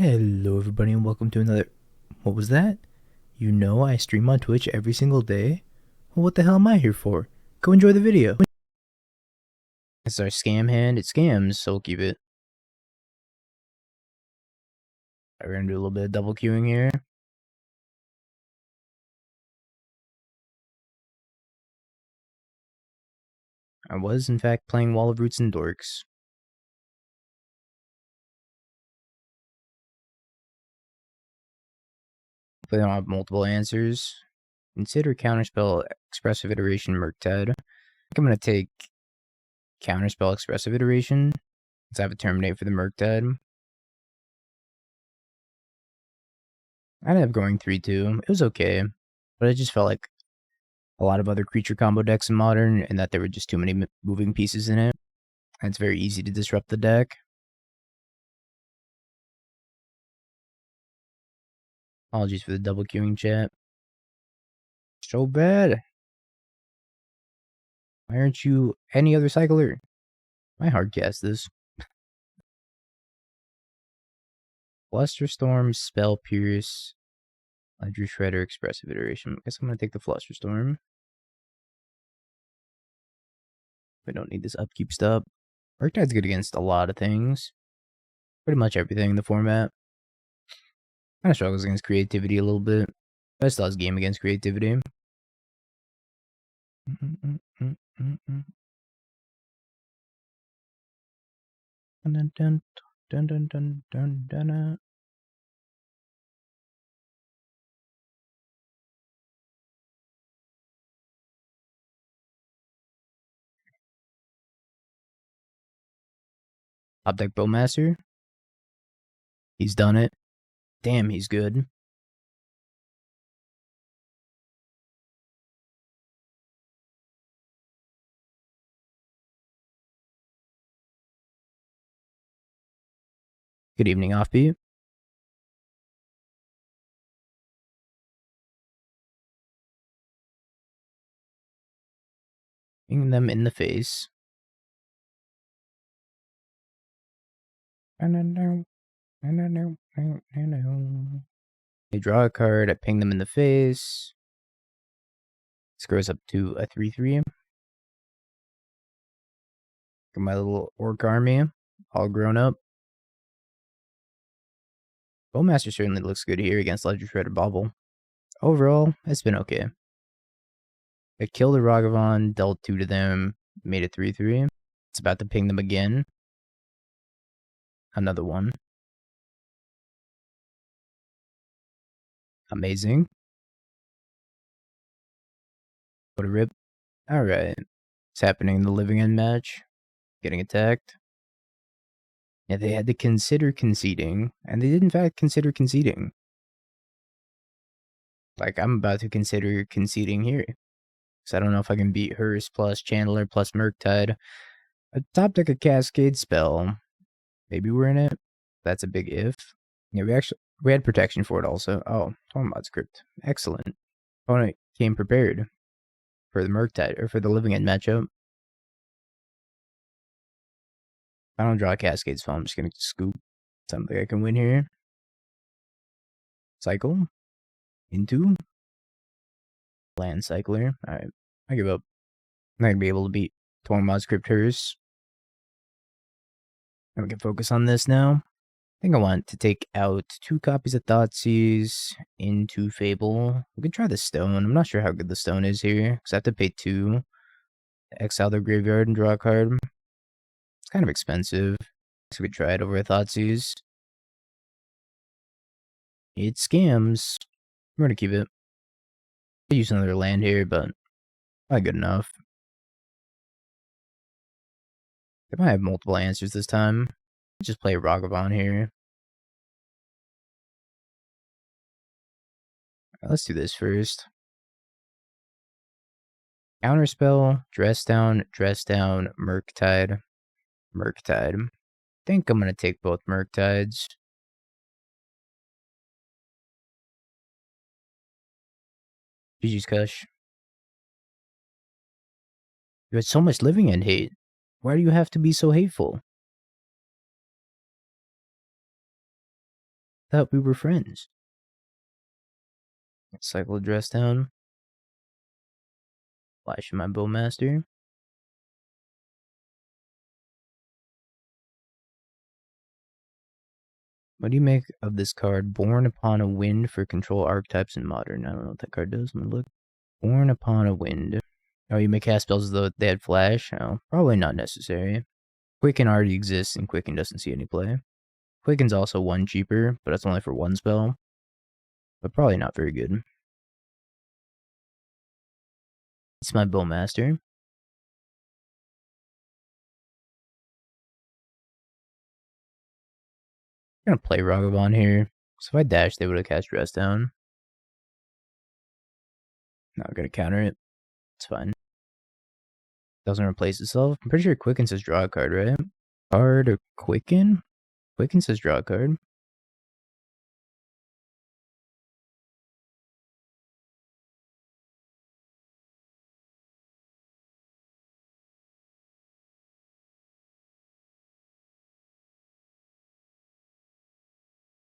Hello everybody and welcome to another... What was that? You know I stream on Twitch every single day? Well, what the hell am I here for? Go enjoy the video. It's our scam hand. It scams, so we'll keep it. We're gonna do a little bit of double queuing here. I was, in fact, playing Wall of Roots and Dorks. Hopefully I don't have multiple answers. Consider Counterspell Expressive Iteration Murktide. I think I'm gonna take Counterspell Expressive Iteration. Let's have a Terminate for the Murktide. I ended up going 3-2. It was okay, but it just felt like a lot of other creature combo decks in Modern, and that there were just too many moving pieces in it. And it's very easy to disrupt the deck. Apologies for the double queuing, chat. So bad. Why aren't you any other cycler? I hardcast this. Flusterstorm, Spell Pierce, Ledger Shredder, Expressive Iteration. I guess I'm gonna take the Flusterstorm. We don't need this upkeep stuff. Murktide's good against a lot of things. Pretty much everything in the format. Kind of struggles against creativity a little bit. But still has game against creativity. Top deck Bowmaster. He's done it. Damn, he's good. Good evening, Offbeat. Hitting them in the face. They draw a card, I ping them in the face. This grows up to a 3-3. Got my little orc army, all grown up. Bowmaster certainly looks good here against Ledger Shredder Bobble. Overall, it's been okay. I killed a Ragavan, dealt 2 to them, made it 3-3. It's about to ping them again. Another one. Amazing. What a rip. Alright. It's happening in the living end match. Getting attacked. Yeah, they had to consider conceding, and they did in fact consider conceding. Like, I'm about to consider conceding here. Because I don't know if I can beat Hearse plus Chandler plus Murktide. A top deck a Cascade spell. Maybe we're in it. That's a big if. Yeah, we had protection for it also. Oh, Blood Crypt. Excellent. Opponent came prepared for the Murktide, or for the living end matchup. I don't draw a Cascade spell, I'm just gonna scoop something I can win here. Cycle. Into. Land Cycler. Alright, I give up. I'm not gonna be able to beat Blood Crypt Hearse. And we can focus on this now. I think I want to take out 2 copies of Thoughtseize into Fable. We could try the Stone. I'm not sure how good the Stone is here, because I have to pay 2 to exile their graveyard and draw a card. It's kind of expensive, so we could try it over a Thoughtseize. It scams. We're gonna keep it. I use another land here, but not good enough. They might have multiple answers this time. Just play Ragavan here. Let's do this first. Counterspell, dress down, Murktide, Murktide. I think I'm gonna take both Murktides. GG's Kush. You had so much living end hate. Why do you have to be so hateful? thought we were friends. Cycle address down. Flash my Bowmaster. What do you make of this card? Born Upon a Wind for control archetypes in Modern. I don't know what that card does. I'm gonna look. Born Upon a Wind. Oh, you may cast spells as though they had flash? Oh, probably not necessary. Quicken already exists, and Quicken doesn't see any play. Quicken's also 1 cheaper, but it's only for 1 spell. But probably not very good. It's my Bowmaster. I'm gonna play Ragavan here. So if I dash, they would have cast Dress Down. Not gonna counter it. It's fine. Doesn't replace itself. I'm pretty sure Quicken says draw a card, right? Card or Quicken? Quicken says draw a card.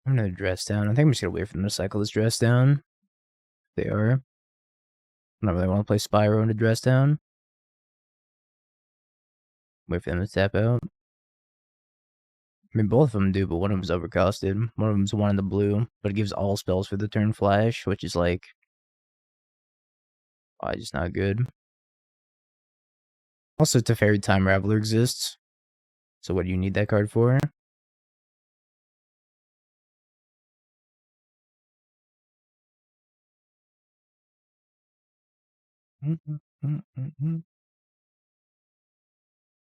I'm gonna Dress Down. I think I'm just gonna wait for them to cycle this Dress Down. They are. I don't really want to play Spyro into Dress Down. Wait for them to tap out. I mean, both of them do, but one of them's overcosted. One of them's 1 in the blue, but it gives all spells for the turn flash, which is like... just not good. Also, Teferi Time Raveler exists. So what do you need that card for?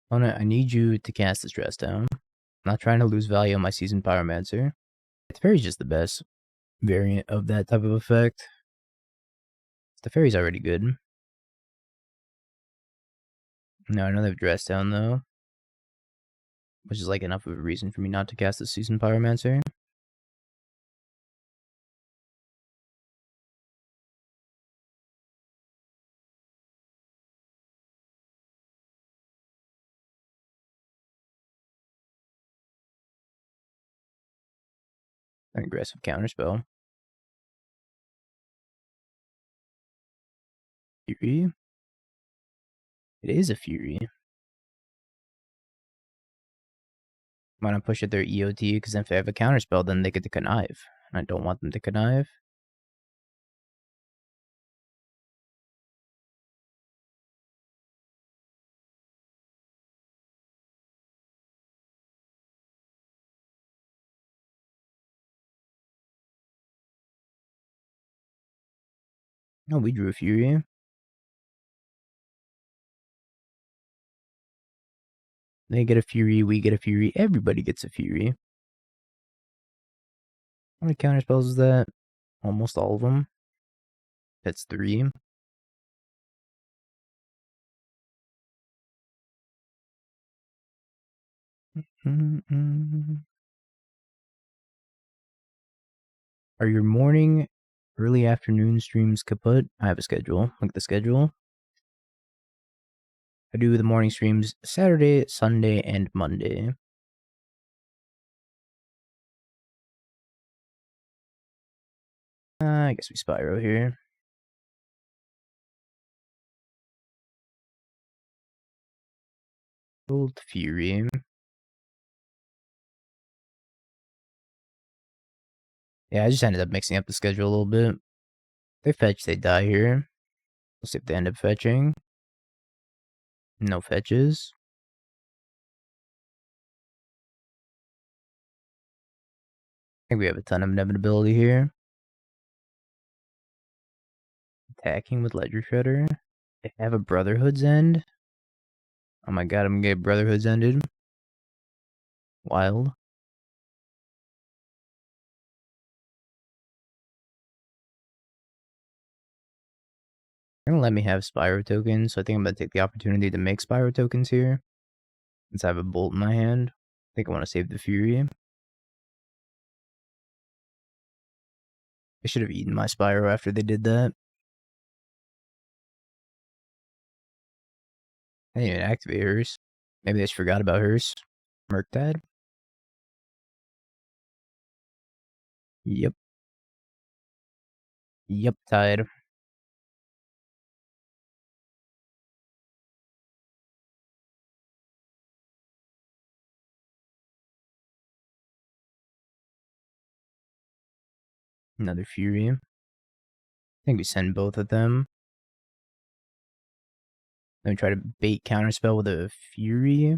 Opponent, I need you to cast this Dress Down. I'm not trying to lose value on my Seasoned Pyromancer. Teferi's just the best variant of that type of effect. Teferi's already good. No, I know they have Dress Down though. Which is like enough of a reason for me not to cast the Seasoned Pyromancer. An aggressive counterspell. Fury? It is a Fury. Why not push it their EOT? Because if they have a counterspell, then they get to connive. And I don't want them to connive. No, we drew a Fury. They get a Fury, we get a Fury, everybody gets a Fury. How many counterspells is that? Almost all of them. That's 3. Are your morning, early afternoon streams kaput? I have a schedule. Look at the schedule. I do the morning streams Saturday, Sunday, and Monday. I guess we Spyro here. Old Fury. Yeah, I just ended up mixing up the schedule a little bit. They fetch, they die here. We'll see if they end up fetching. No fetches. I think we have a ton of inevitability here. Attacking with Ledger Shredder. They have a Brotherhood's End. Oh my god, I'm gonna get Brotherhood's Ended. Wild. They're gonna let me have Spyro tokens, so I think I'm gonna take the opportunity to make Spyro tokens here. Since I have a Bolt in my hand. I think I want to save the Fury. I should have eaten my Spyro after they did that. I didn't even activate hers. Maybe they just forgot about hers. Murktide. Yep. Yep, tied. Another Fury. I think we send both of them. Then we try to bait counterspell with a Fury.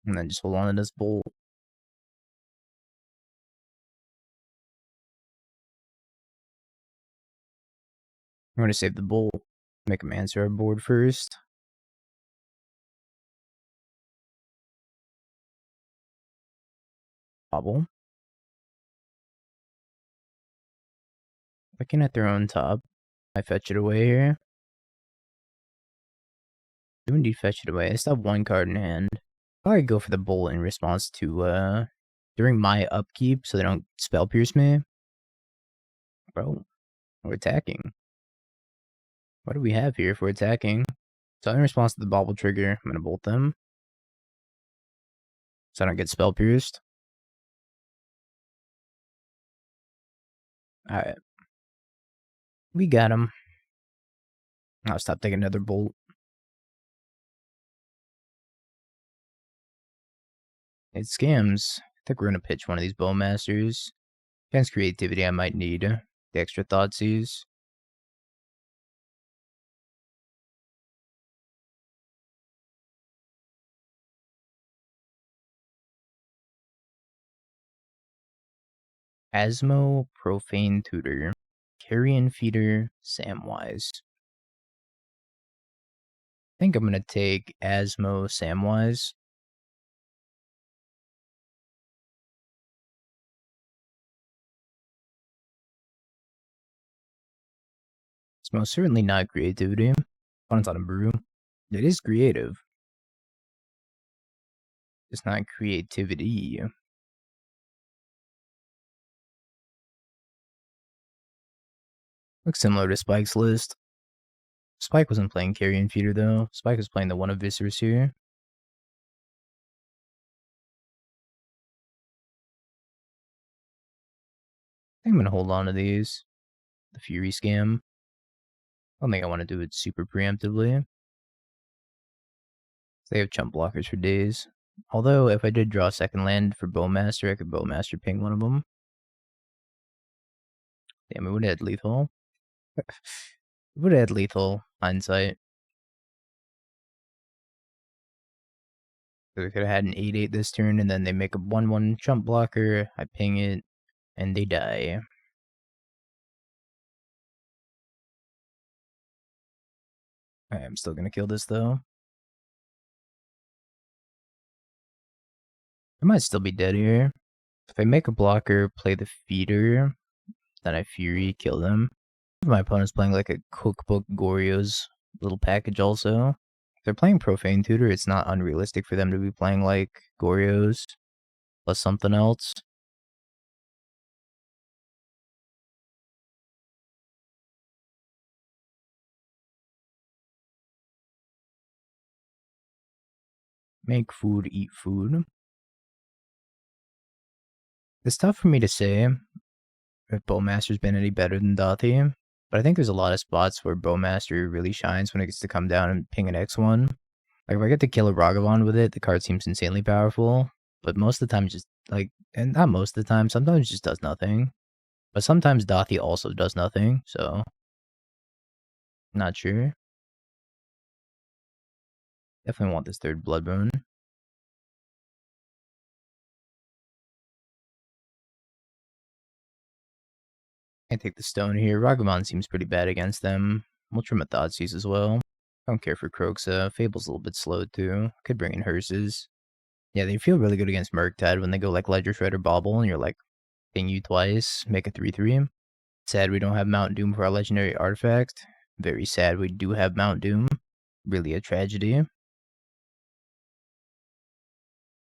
And then just hold on to this Bolt. I'm going to save the Bolt. Make him answer our board first. Bobble. Looking at their own top. I fetch it away here. Do indeed fetch it away. I still have one card in hand. Probably go for the Bolt in response to, during my upkeep so they don't spell pierce me. Bro, we're attacking. What do we have here if we're attacking? So in response to the Bobble trigger, I'm going to Bolt them. So I don't get spell pierced. Alright. We got him. I'll stop taking another Bolt. It scams. I think we're going to pitch one of these Bowmasters. Against creativity, I might need the extra Thoughtseize. Asmo, Profane Tutor, Carrion Feeder, Samwise. I think I'm going to take Asmo, Samwise. It's most certainly not creativity. Opponent's on a brew. It is creative. It's not creativity. Looks similar to Spike's list. Spike wasn't playing Carrion Feeder though. Spike was playing the one of Viscerous here. I think I'm gonna hold on to these. The Fury Scam. I don't think I want to do it super preemptively. They have chump blockers for days. Although, if I did draw a second land for Bowmaster, I could Bowmaster ping one of them. Damn, it would have had lethal. It would have had lethal, hindsight. So we could have had an 8-8 this turn, and then they make a 1-1 chump blocker, I ping it, and they die. I'm still gonna kill this, though. I might still be dead here. If I make a blocker, play the feeder, then I Fury, kill them. My opponent's playing like a Cookbook Goryo's little package also. If they're playing Profane Tutor, it's not unrealistic for them to be playing like Goryo's plus something else. Make food, eat food. It's tough for me to say if Bowmaster's been any better than Dothy, but I think there's a lot of spots where Bowmaster really shines when it gets to come down and ping an X1. Like, if I get to kill a Ragavan with it, the card seems insanely powerful, but most of the time just, like, and not most of the time, sometimes it just does nothing. But sometimes Dothy also does nothing, so not sure. Definitely want this third Bloodbone. I take the stone here. Ragavan seems pretty bad against them. We'll trim a Thoughtseize as well. Don't care for Kroxa. Fable's a little bit slow too. Could bring in Hearses. Yeah, they feel really good against Murktide when they go like Ledger Shredder Bobble and you're like, ping you twice, make a 3-3. Sad we don't have Mount Doom for our legendary artifact. Very sad we do have Mount Doom. Really a tragedy. I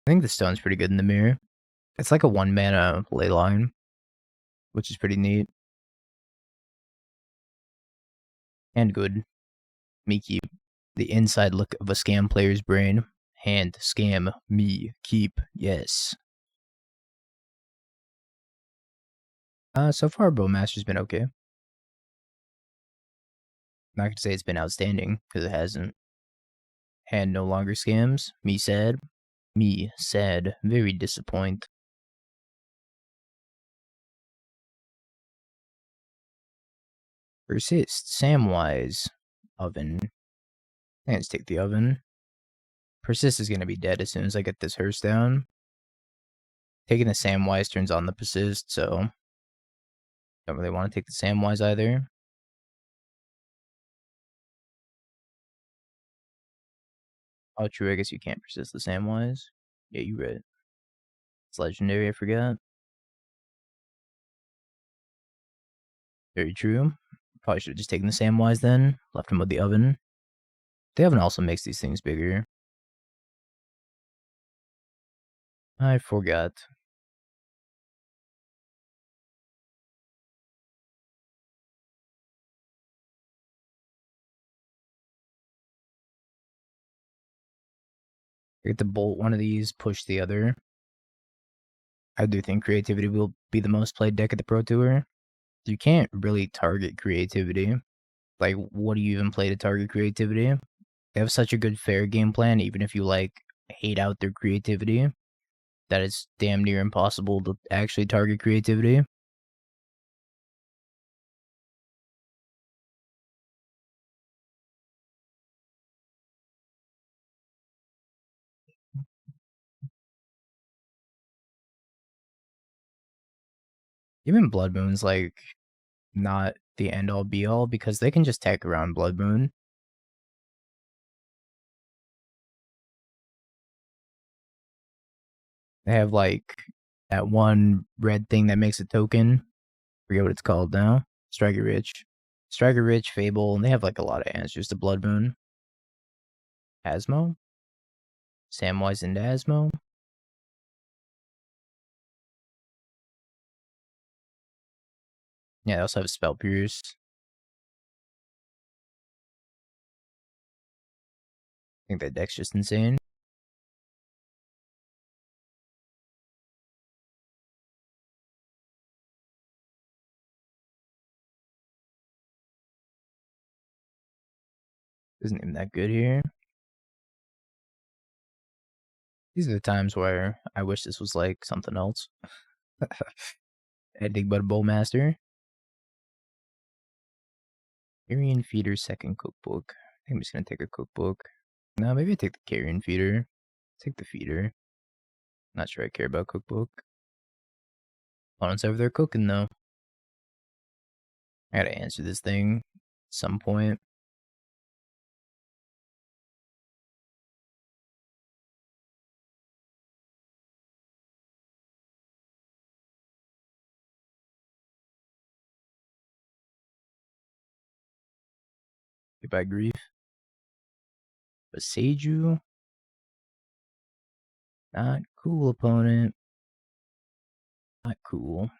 think the stone's pretty good in the mirror. It's like a 1-mana Leyline, which is pretty neat. And good. Me keep the inside look of a scam player's brain. Hand scam me keep, yes. So far, Bowmaster's been okay. Not gonna say it's been outstanding, because it hasn't. And no longer scams. Me sad. Me sad. Very disappointed. Persist. Samwise. Oven. Let's take the oven. Persist is gonna be dead as soon as I get this hearse down. Taking the Samwise turns on the Persist, so don't really want to take the Samwise either. Oh, true. I guess you can't persist the Samwise. Yeah, you're right. It's legendary. I forgot. Very true. Probably should have just taken the Samwise then. Left him with the oven. The oven also makes these things bigger. I forgot. I get to bolt one of these, push the other. I do think creativity will be the most played deck at the Pro Tour. You can't really target creativity. Like, what do you even play to target creativity? They have such a good fair game plan, even if you, like, hate out their creativity, that it's damn near impossible to actually target creativity. Even Blood Moon's, like, not the end-all be-all, because they can just tech around Blood Moon. They have, like, that one red thing that makes a token. Forget what it's called now. Striker Rich. Striker Rich, Fable, and they have, like, a lot of answers to Blood Moon. Asmo? Samwise into Asmo? Yeah, they also have Spell Pierce. I think that deck's just insane. Isn't even that good here. These are the times where I wish this was like something else. Anything but a Bowmaster. Carrion Feeder second cookbook. I think I'm just gonna take a cookbook. No, maybe I take the Carrion Feeder. Take the feeder. Not sure I care about cookbook. Opponent's over there cooking though. I gotta answer this thing at some point. Goodbye, Grief. But Seiju? Not cool, opponent. Not cool.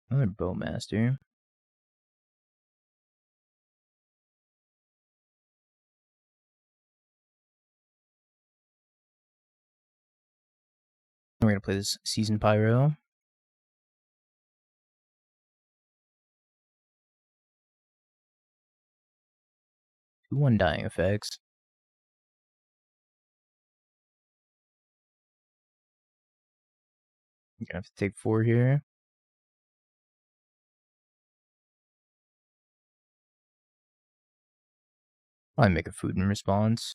Another Bowmaster. We're gonna play this Seasoned Pyro. Two Undying effects. You're gonna have to take 4 here. Probably make a food in response.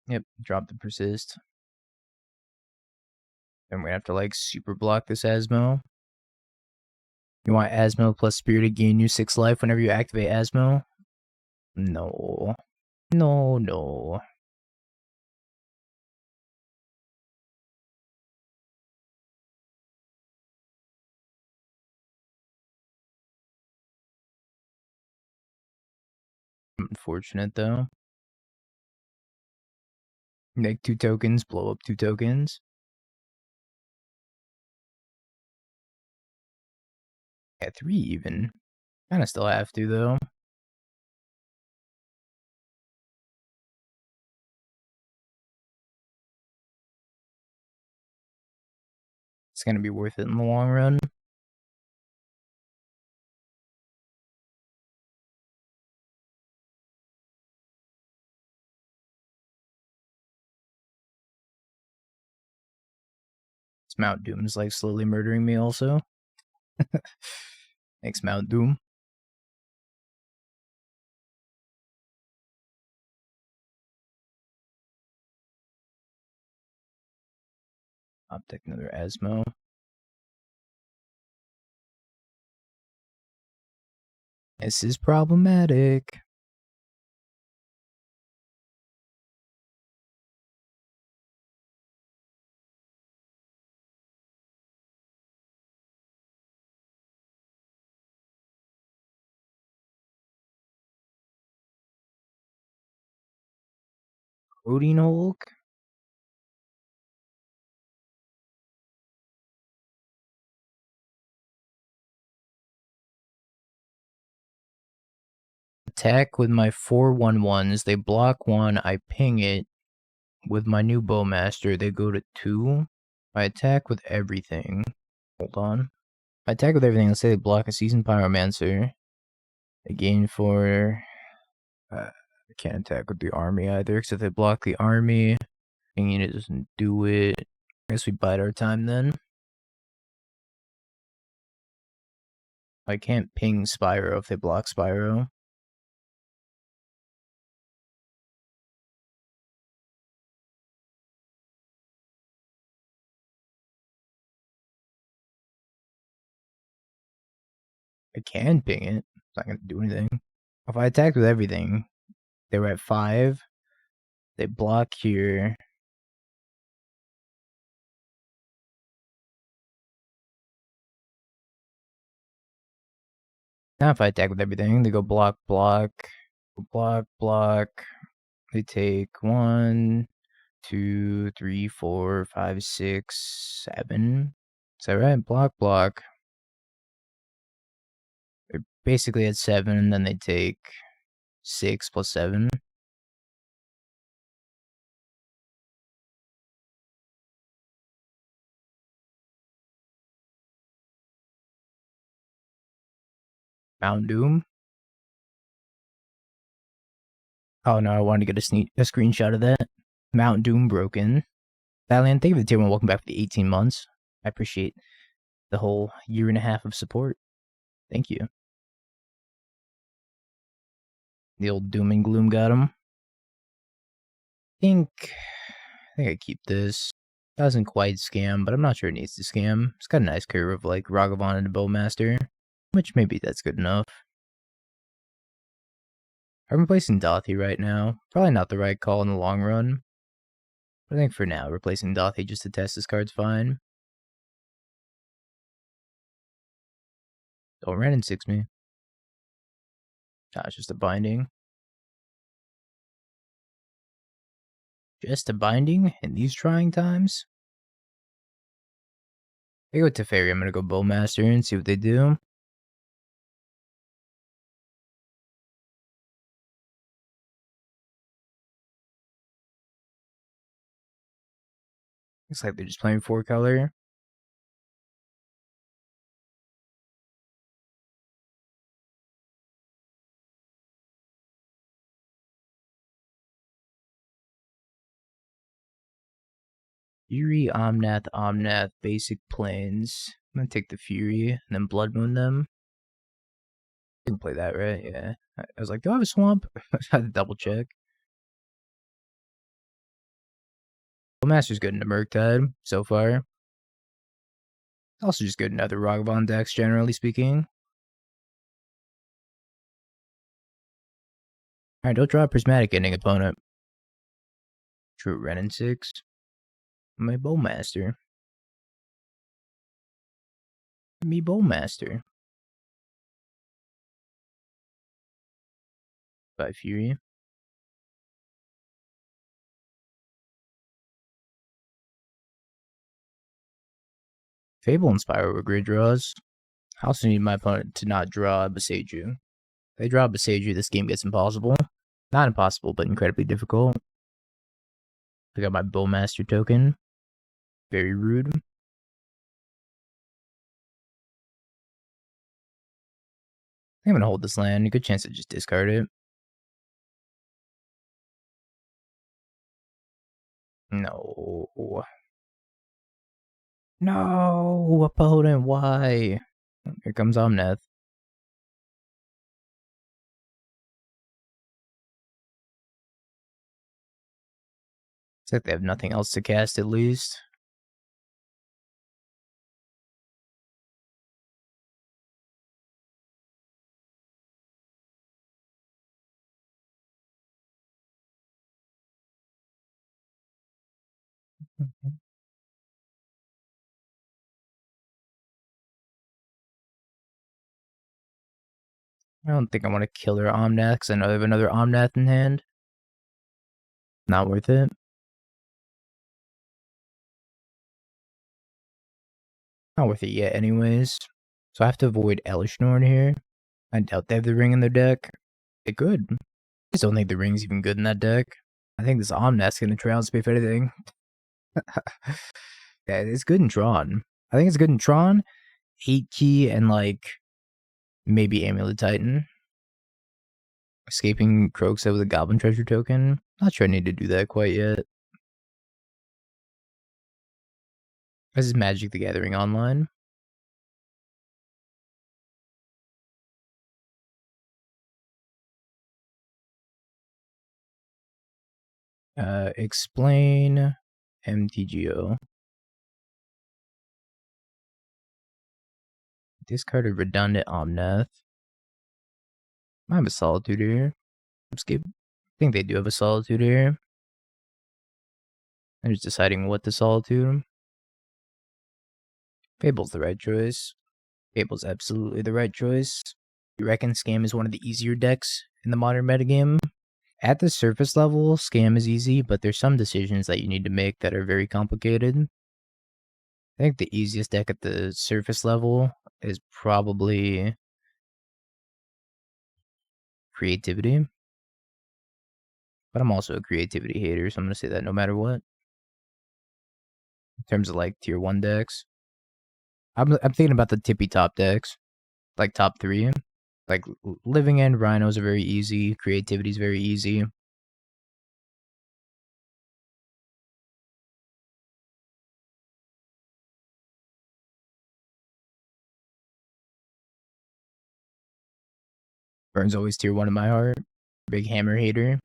Yep, drop the persist. Then we have to like super block this Asmo. You want Asmo plus Spirit to gain you 6 life whenever you activate Asmo? No. No, no. Unfortunate though. Make 2 tokens, blow up 2 tokens. Yeah, 3 even. Kinda still have to, though. It's gonna be worth it in the long run. This Mount Doom is like slowly murdering me also. Thanks, Mount Doom. I'll take another Asmo. This is problematic. Odin Hulk? Attack with my 4/1/1s. They block 1. I ping it. With my new Bowmaster, they go to 2. I attack with everything. Hold on. I attack with everything. Let's say they block a Seasoned Pyromancer. They gain 4. I can't attack with the army either, because if they block the army, pinging it doesn't do it. I guess we bide our time then. I can't ping Spyro if they block Spyro. I can ping it. It's not going to do anything. If I attacked with everything, they were at 5. They block here. Now if I attack with everything, they go block, block, block, block. They take 1, 2, 3, 4, 5, 6, 7. Is that right? Block, block. They're basically at 7, and then they take 6 plus 7. Mount Doom. Oh no, I wanted to get a screenshot of that. Mount Doom broken. Valiant, thank you for the tier 1. Welcome back for the 18 months. I appreciate the whole year and a half of support. Thank you. The old Doom and Gloom got him. I think I keep this. Doesn't quite scam, but I'm not sure it needs to scam. It's got a nice curve of like Ragavan and a Bowmaster, which maybe that's good enough. I'm replacing Dothy right now. Probably not the right call in the long run. But I think for now, replacing Dothy just to test this card's fine. Don't Ren and 6 me. Nah, it's just a binding. Just a binding in these trying times? I go Teferi, I'm gonna go Bowmaster and see what they do. Looks like they're just playing 4-color. Fury, Omnath, basic planes. I'm gonna take the Fury and then Blood Moon them. I can play that, right? Yeah. I was like, do I have a swamp? I had to double check. Bowmaster's good in the Murktide so far. Also just good in other Ragavan decks, generally speaking. Alright, don't draw a Prismatic Ending, opponent. True, Ren and 6. My Bowmaster. Me Bowmaster. By Fury. Fable and Spyro were great draws. I also need my opponent to not draw a Boseiju. If they draw a Boseiju, this game gets impossible. Not impossible, but incredibly difficult. I got my Bowmaster token. Very rude. I think I'm gonna hold this land. A good chance to just discard it. No. No, opponent, why? Here comes Omnath. It's like they have nothing else to cast, at least. I don't think I want to kill their Omnath because I know they have another Omnath in hand. Not worth it. Not worth it yet, anyways. So I have to avoid Elishnorn here. I doubt they have the ring in their deck. They could. I just don't think the ring's even good in that deck. I think this Omnath's gonna trounce me if anything. Yeah, it's good in Tron. I think it's good in Tron, 8 key, and like maybe Amulet Titan. Escaping Kroxa with a Goblin Treasure token. Not sure I need to do that quite yet. This is Magic the Gathering Online. Explain MTGO. Discarded Redundant Omnath. I have a Solitude here. Skip. I think they do have a Solitude here. I'm just deciding what to Solitude. Fable's the right choice. Fable's absolutely the right choice. You reckon Scam is one of the easier decks in the modern metagame? At the surface level, Scam is easy, but there's some decisions that you need to make that are very complicated. I think the easiest deck at the surface level is probably Creativity. But I'm also a Creativity hater, so I'm going to say that no matter what. In terms of like tier 1 decks. I'm thinking about the tippy top decks. Like top 3. Like Living End, Rhinos are very easy. Creativity is very easy. Burn's always tier 1 in my heart. Big Hammer hater.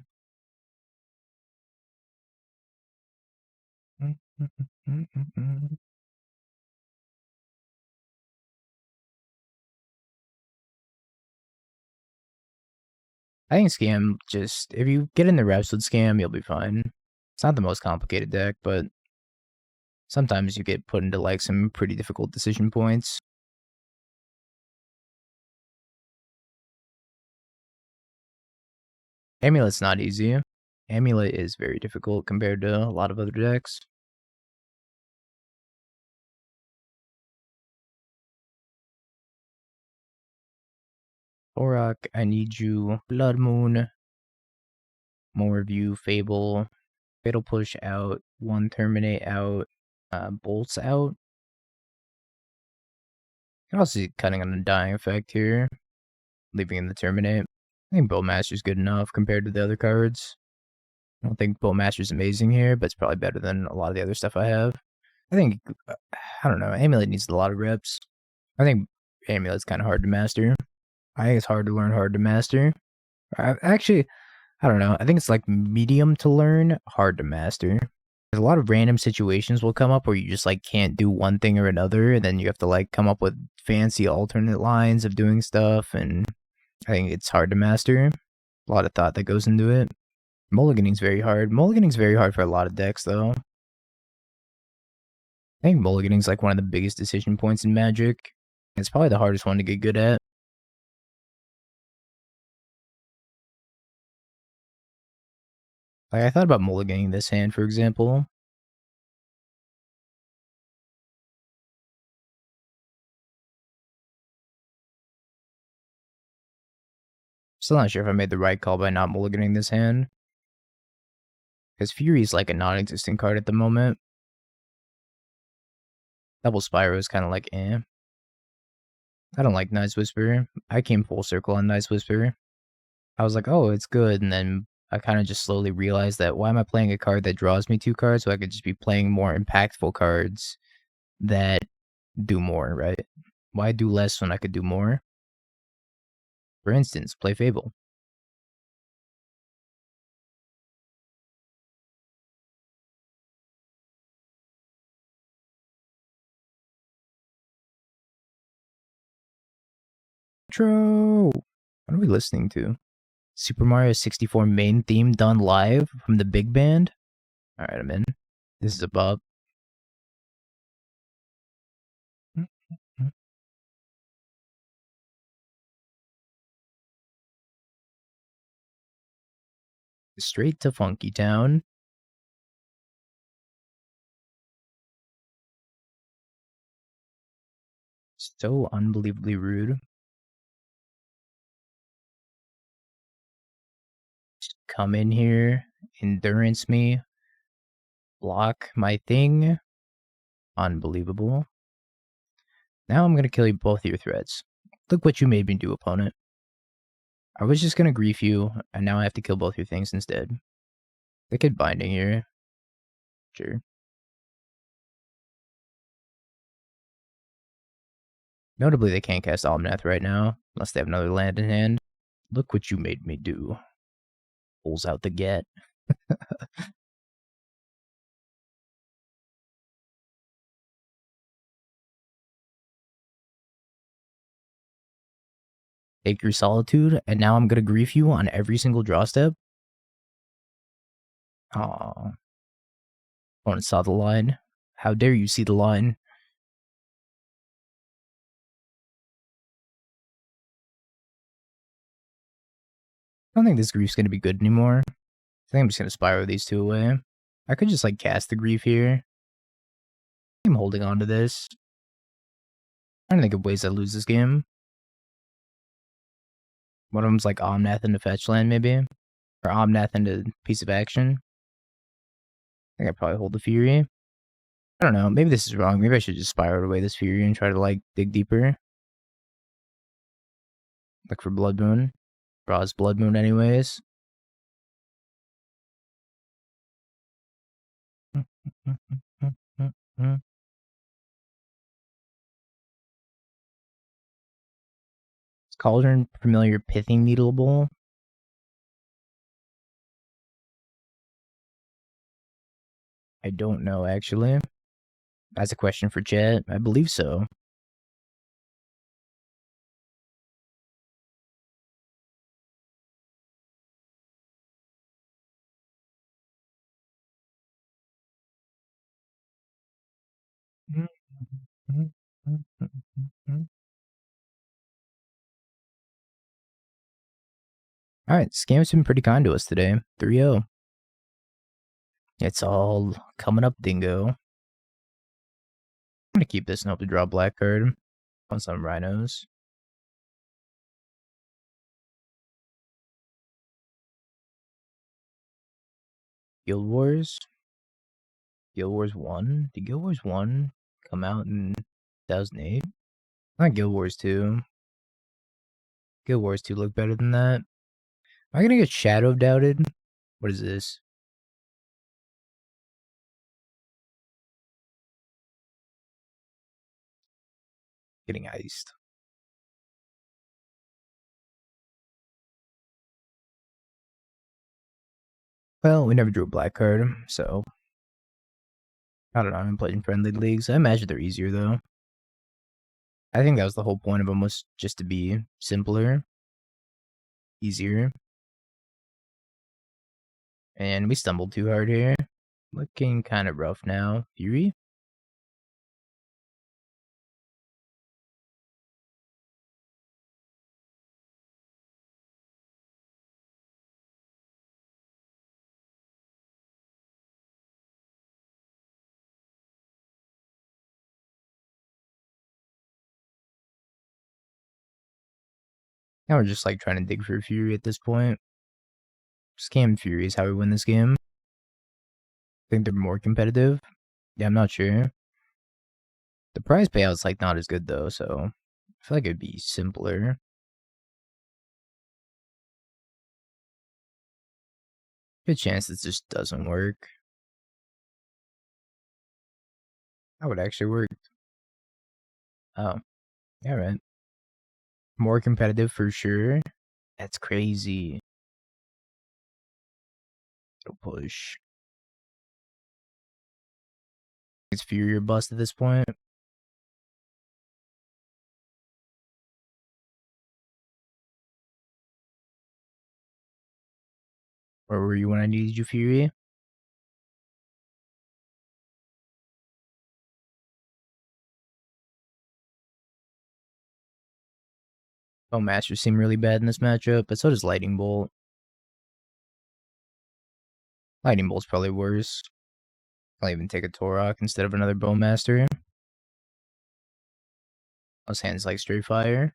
I think Scam just, if you get in the reps with Scam, you'll be fine. It's not the most complicated deck, but sometimes you get put into like some pretty difficult decision points. Amulet's not easy. Amulet is very difficult compared to a lot of other decks. Tourach, I need you. Blood Moon. More of you. Fable. Fatal Push out. 1 Terminate out. Bolts out. You can also see cutting on the Undying effect here. Leaving in the Terminate. I think Bowmaster's good enough compared to the other cards. I don't think Bowmaster's amazing here, but it's probably better than a lot of the other stuff I have. I think, I don't know, Amulet needs a lot of reps. I think Amulet's kind of hard to master. I think it's hard to learn, hard to master. Actually, I don't know. I think it's like medium to learn, hard to master. There's a lot of random situations will come up where you just like can't do one thing or another, and then you have to like come up with fancy alternate lines of doing stuff, and I think it's hard to master. A lot of thought that goes into it. Mulliganing's very hard. Mulliganing's very hard for a lot of decks, though. I think Mulliganing's like one of the biggest decision points in Magic. It's probably the hardest one to get good at. Like, I thought about mulliganing this hand, for example. Still not sure if I made the right call by not mulliganing this hand. Because Fury is like a non-existent card at the moment. Double Spyro is kind of like eh. I don't like Night's Whisper. I came full circle on Night's Whisper. I was like, oh, it's good, and then I kind of just slowly realized that why am I playing a card that draws me 2 cards so I could just be playing more impactful cards that do more, right? Why do less when I could do more? For instance, play Fable. True. What are we listening to? Super Mario 64 main theme done live from the big band? Alright, I'm in. This is a bop. Straight to Funky Town. So unbelievably rude. Just come in here, endurance me, block my thing. Unbelievable. Now I'm gonna kill you both of your threats. Look what you made me do, opponent. I was just gonna grief you, and now I have to kill both your things instead. They could binding here. Sure. Notably, they can't cast Omnath right now, unless they have another land in hand. Look what you made me do. Pulls out the get. Take your Solitude, and now I'm gonna grief you on every single draw step? Aww. Opponent saw the line. How dare you see the line? I don't think this grief's gonna be good anymore. I think I'm just gonna Spyro these 2 away. I could just like cast the grief here. I'm holding on to this. I'm trying to think of ways I lose this game. One of them's like Omnath into fetch land, maybe? Or Omnath into piece of action. I think I'd probably hold the Fury. I don't know. Maybe this is wrong. Maybe I should just Spyro away this Fury and try to like dig deeper. Look for Blood Moon. Draws Blood Moon anyways. Cauldron, Familiar, Pithing Needle Bowl. I don't know, actually. That's a question for chat. I believe so. Alright, Scam's been pretty kind to us today. 3-0. It's all coming up, dingo. I'm gonna keep this and hope to draw a black card on some rhinos. Guild Wars? Guild Wars 1? Did Guild Wars 1 come out in 2008? Not Guild Wars 2. Guild Wars 2 look better than that. Am I gonna get Shadow Doubted? What is this? Getting iced. Well, we never drew a black card, so I don't know. I'm playing friendly leagues. I imagine they're easier though. I think that was the whole point of them, was just to be simpler, easier. And we stumbled too hard here. Looking kind of rough now. Fury? Now we're just like trying to dig for a Fury at this point. Scam Fury is how we win this game. I think they're more competitive. Yeah, I'm not sure. The prize payout's like not as good though, so I feel like it'd be simpler. Good chance this just doesn't work. That would actually work. Oh, yeah, right. More competitive for sure. That's crazy. It'll push. It's Fury or bust at this point. Where were you when I needed you, Fury? Bowmasters seem really bad in this matchup, but so does Lightning Bolt. Lightning Bolt's probably worse. I'll even take a Tourach instead of another Bowmaster. Those hands like straight fire.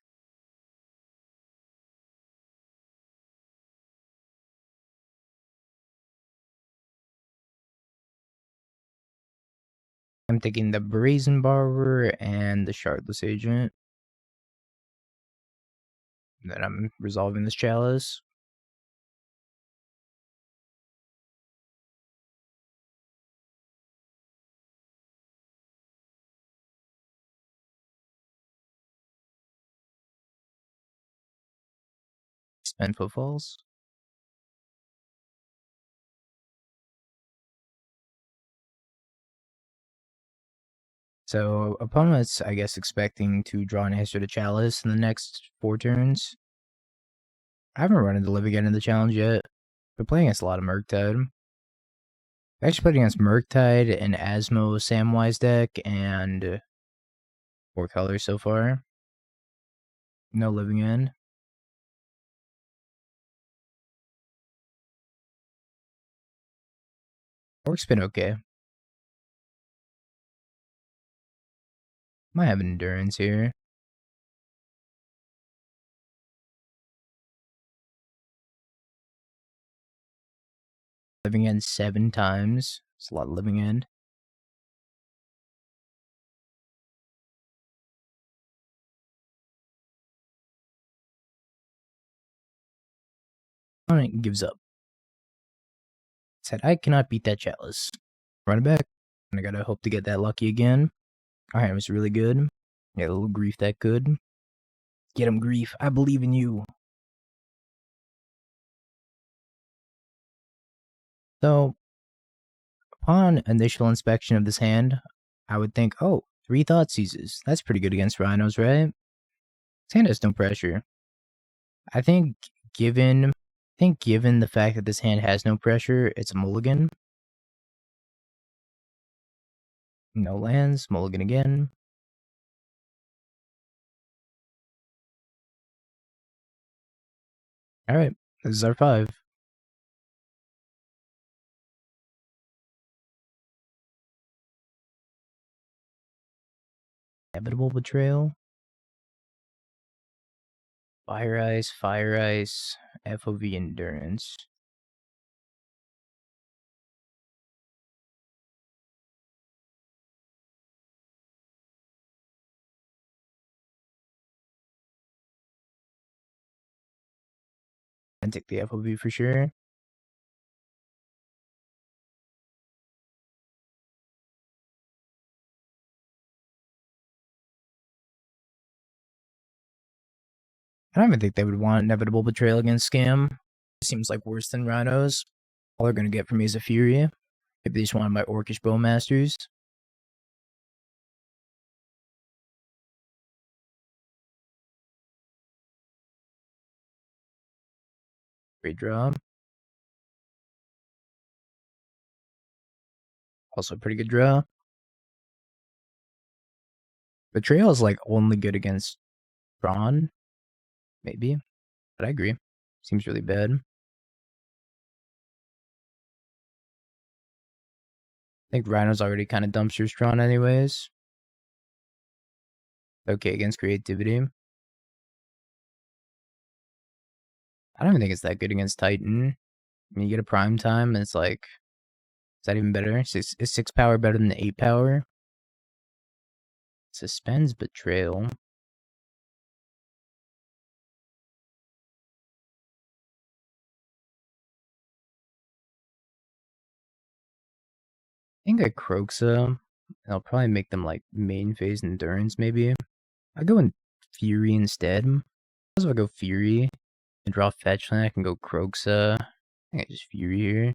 I'm taking the Brazen Barber and the Shardless Agent. And then I'm resolving this Chalice. Spend Footfalls. So, opponent's, I guess, expecting to draw an answer to Chalice in the next 4 turns. I haven't run into Live Again in the challenge yet. Been playing against a lot of Murktide. I actually played against Murktide and Asmo Samwise deck and 4 colors so far. No Living End. Orc's been okay. Might have Endurance here. Living End 7 times. It's a lot of Living End. Opponent gives up. Said, I cannot beat that Chalice. Run it back. And I gotta hope to get that lucky again. Alright, it was really good. Yeah, a little Grief that good. Get him, Grief. I believe in you. So, upon initial inspection of this hand, I would think, oh, 3 Thoughtseizes. That's pretty good against Rhinos, right? This hand has no pressure. I think given the fact that this hand has no pressure, it's a mulligan. No lands, mulligan again. Alright, this is our 5. Inevitable Betrayal. Fire Ice, FOV Endurance. And take the FOV for sure. I don't even think they would want Inevitable Betrayal against Scam. It seems like worse than Rhinos. All they're going to get from me is a Fury. Maybe they just want my Orcish Bowmasters. Great draw. Also a pretty good draw. Betrayal is like only good against Brawn. Maybe. But I agree. Seems really bad. I think Rhino's already kind of dumpster Strawn anyways. Okay, against Creativity. I don't even think it's that good against Titan. I mean, you get a prime time, and it's like, is that even better? Is 6 power better than the 8 power? Suspends Betrayal. I think I Kroxa, and I'll probably make them like main phase Endurance maybe. I go in Fury instead. As if I go Fury and draw fetch land, I can go Kroxa. I think I just Fury here.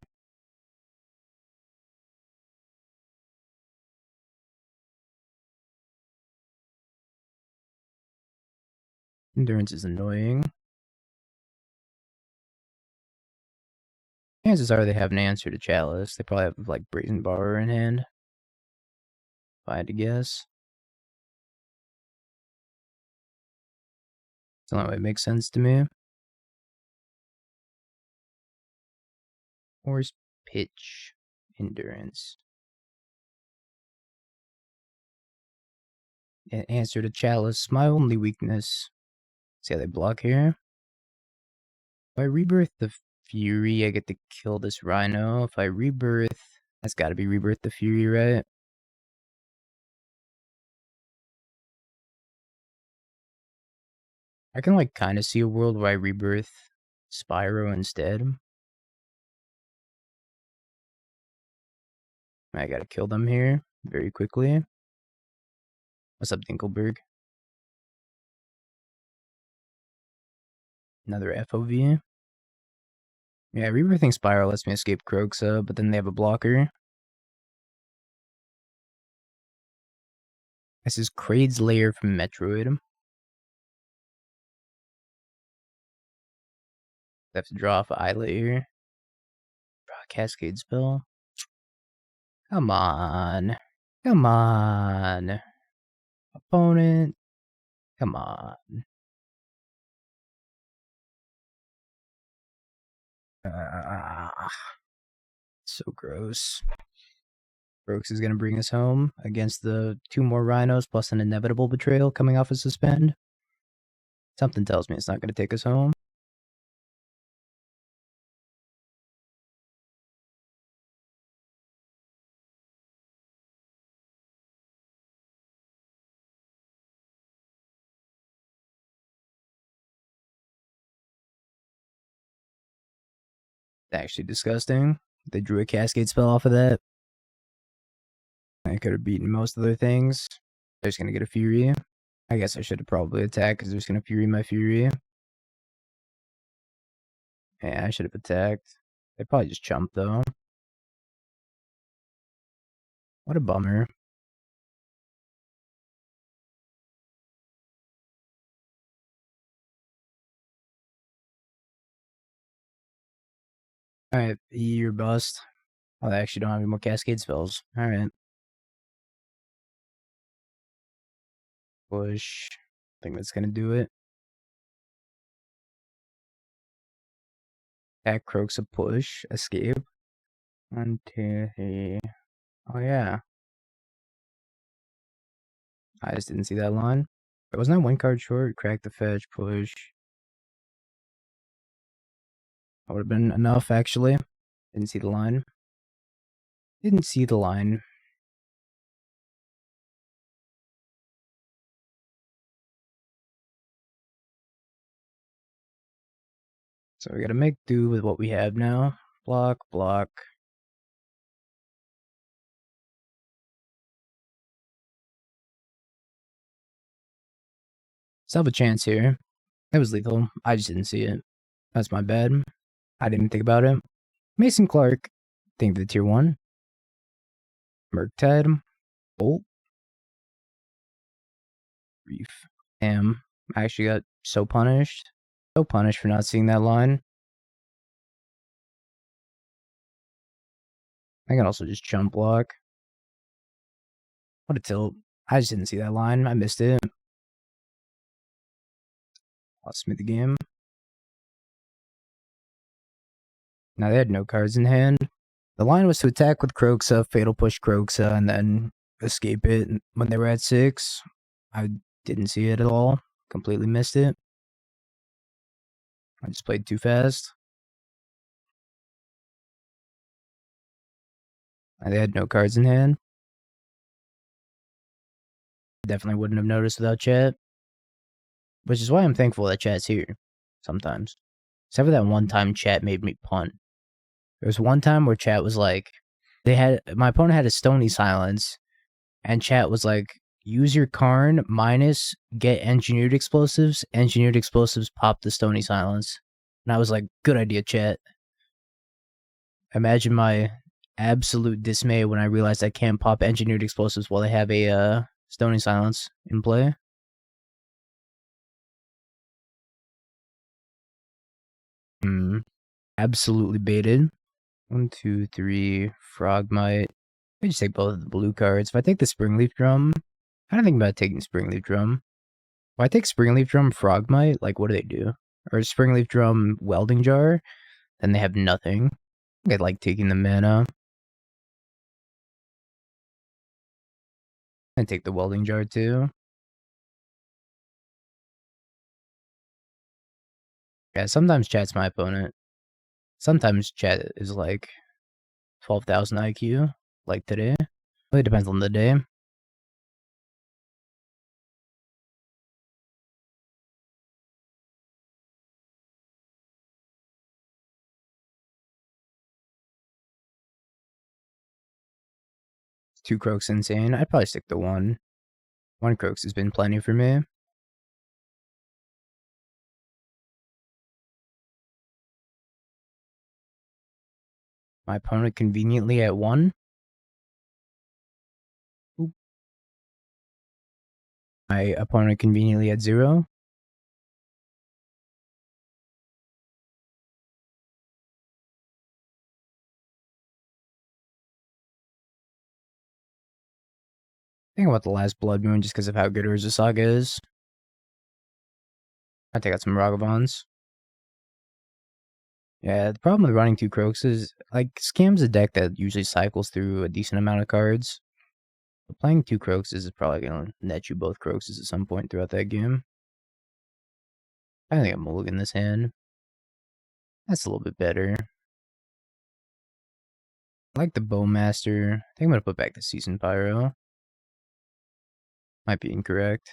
Endurance is annoying. Chances are they have an answer to Chalice. They probably have like Brazen Borrower in hand, if I had to guess. It's the only way it makes sense to me. Horse Pitch Endurance. An answer to Chalice, my only weakness. See how they block here? If I rebirth the Fury, I get to kill this Rhino. If I rebirth, that's gotta be rebirth the Fury, right? I can like kind of see a world where I rebirth Spyro instead. I gotta kill them here very quickly. What's up, Dinkelberg? Another FOV. Yeah, rebirthing Spyro lets me escape Kroxa, but then they have a blocker. This is Kraid's Lair from Metroid. I have to draw off Islet here. Draw a Cascade spell. Come on. Come on. Opponent. Come on. So gross. Kroxa is going to bring us home against the 2 more Rhinos plus an inevitable betrayal coming off a suspend. Something tells me it's not going to take us home. Actually disgusting. They drew a Cascade spell off of that. I could have beaten most other things. They're just going to get a Fury. I guess I should have probably attacked because they're just going to Fury my Fury. Yeah, I should have attacked. They probably just chumped though. What a bummer. Alright, you're bust. Oh, they actually don't have any more Cascade spells. Alright. Push. I think that's gonna do it. Attack, Kroxa, push, escape. 1, 2, 3. Oh yeah. I just didn't see that line. But wasn't that 1 card short? Crack the fetch, push. That would have been enough, actually. Didn't see the line. Didn't see the line. So we gotta make do with what we have now. Block, block. Still have a chance here. That was lethal. I just didn't see it. That's my bad. I didn't think about it. Mason Clark. Think of the tier 1. Murktide. Bolt. Reef. Damn. I actually got so punished. So punished for not seeing that line. I can also just jump block. What a tilt. I just didn't see that line. I missed it. Lost me the game. Now they had no cards in hand. The line was to attack with Kroxa, fatal push Kroxa, and then escape it when they were at 6. I didn't see it at all. Completely missed it. I just played too fast. They had no cards in hand. Definitely wouldn't have noticed without chat. Which is why I'm thankful that chat's here. Sometimes. Except for that one time chat made me punt. There was one time where chat was like, my opponent had a Stony Silence, and chat was like, use your Karn minus get Engineered Explosives. Engineered Explosives pop the Stony Silence. And I was like, good idea, chat. Imagine my absolute dismay when I realized I can't pop Engineered Explosives while they have a Stony Silence in play. Absolutely baited. 1, 2, 3, Frogmite. I just take both of the blue cards. If I take the Springleaf Drum, I don't think about taking Springleaf Drum. If I take Springleaf Drum, Frogmite, like what do they do? Or Springleaf Drum, Welding Jar, then they have nothing. I like taking the mana. I take the Welding Jar too. Yeah, sometimes chat's my opponent. Sometimes chat is like 12,000 IQ, like today. Really depends on the day. Two Kroxa insane. I'd probably stick to one. One Kroxa has been plenty for me. My opponent conveniently at 1. Oop. My opponent conveniently at 0. Think about the last Blood Moon just because of how good Urza Saga is. I take out some Ragavans. Yeah, the problem with running 2 Kroxas is, like, Scam's a deck that usually cycles through a decent amount of cards. But playing 2 Kroxas is probably going to net you both Kroxas at some point throughout that game. I think I'm mulligan this hand. That's a little bit better. I like the Bowmaster. I think I'm going to put back the Seasoned Pyro. Might be incorrect.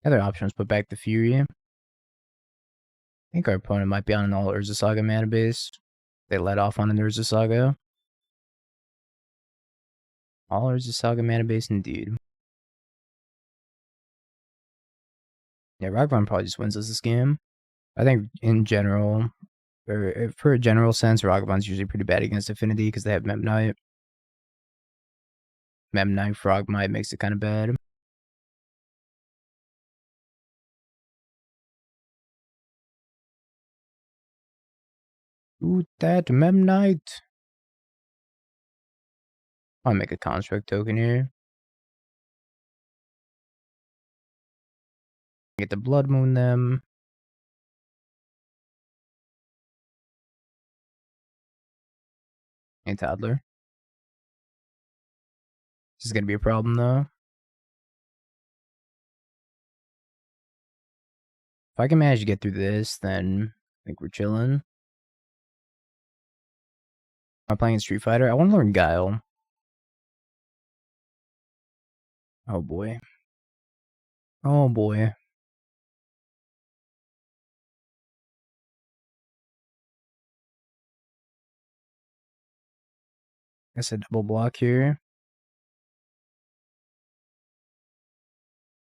Other options, put back the Fury. I think our opponent might be on an all Urza Saga mana base. They let off on an Urza Saga. All Urza Saga mana base indeed. Yeah, Ragavan probably just wins us this game. I think in general, or for a general sense, Ragavan's usually pretty bad against Affinity because they have Memnite. Memnite Frogmite makes it kind of bad. Ooh, that Memnite. I'll make a construct token here. Get the Blood Moon them. And Toddler. This is gonna be a problem though. If I can manage to get through this, then I think we're chilling. I'm playing Street Fighter. I want to learn Guile. Oh boy. Oh boy. Guess a double block here.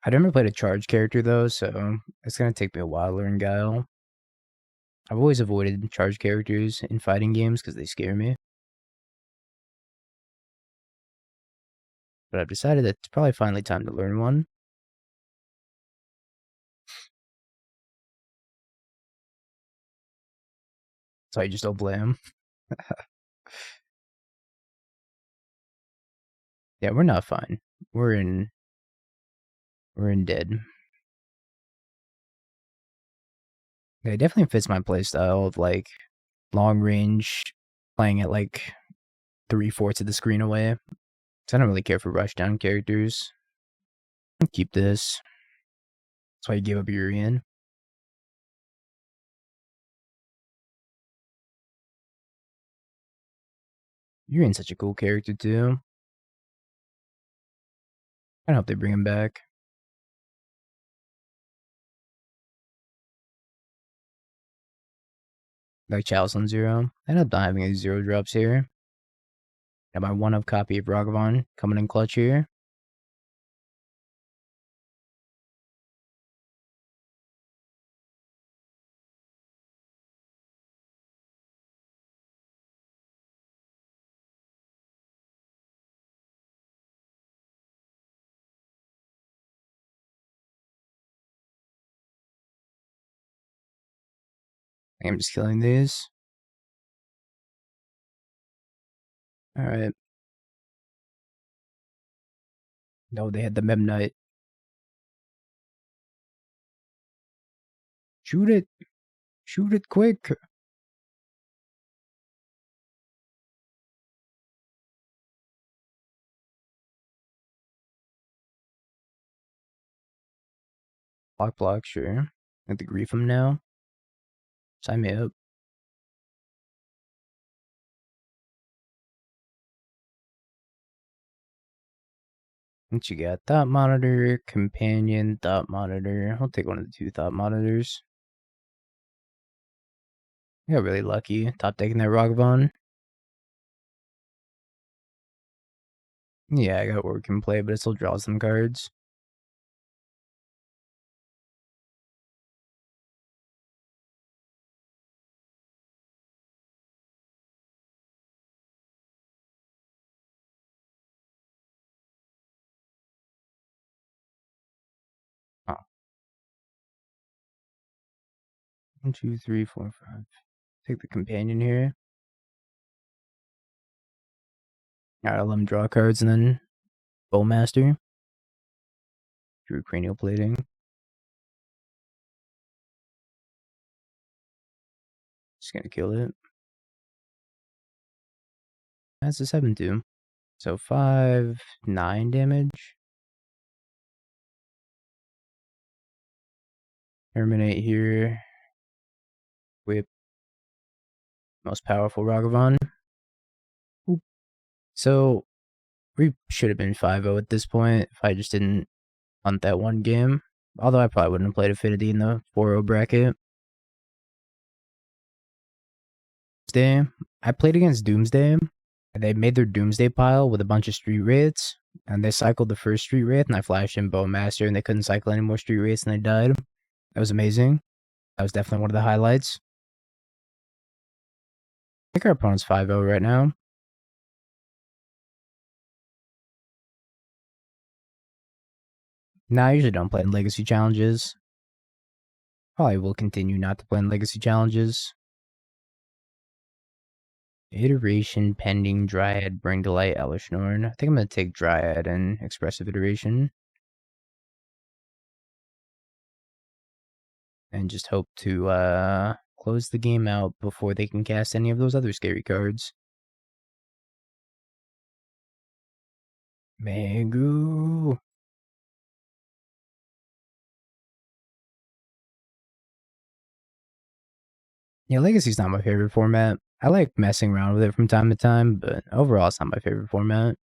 I've never played a charge character though, so it's gonna take me a while to learn Guile. I've always avoided charge characters in fighting games because they scare me. But I've decided that it's probably finally time to learn one. So I just don't play him. Yeah, we're not fine. We're in dead. Yeah, it definitely fits my playstyle of like long range, playing at like 3/4 of the screen away. So I don't really care for rushdown characters. Keep this. That's why you gave up Urian. Urian's such a cool character too. I hope they bring him back. Like Chalice on 0. I end up not having any 0 drops here. Got my 1-of copy of Ragavan coming in clutch here. I'm just killing these. Alright. No, they had the Memnite. Shoot it! Shoot it quick! Block, sure. I have to grief him now. Sign me up. What you got? Thought Monitor, Companion, Thought Monitor. I'll take one of the 2 Thought Monitors. I got really lucky. Top decking that Ragavan. Yeah, I got Orc in play, but it still draws some cards. Oh. 1, 2, 3, 4, 5. Take the Companion here. Alright, I'll let him draw cards and then Bowmaster. Drew Cranial Plating. Just gonna kill it. That's a 7-2. So 5, 9 damage. Terminate here. Whip. Most powerful Ragavan. Oop. So we should have been 5-0 at this point if I just didn't hunt that one game. Although I probably wouldn't have played Affinity in the 4-0 bracket. I played against Doomsday. They made their Doomsday pile with a bunch of Street Wraiths. And they cycled the first Street Wraith, and I flashed in Bowmaster, and they couldn't cycle any more Street Wraiths, and they died. That was amazing. That was definitely one of the highlights. I think our opponent's 5-0 right now. Nah, I usually don't play in Legacy Challenges. Probably will continue not to play in Legacy Challenges. Iteration, Pending, Dryad, Bring to Light, Elishnorn. I think I'm going to take Dryad and Expressive Iteration. And just hope to close the game out before they can cast any of those other scary cards. Megu. Yeah, Legacy's not my favorite format. I like messing around with it from time to time, but overall it's not my favorite format.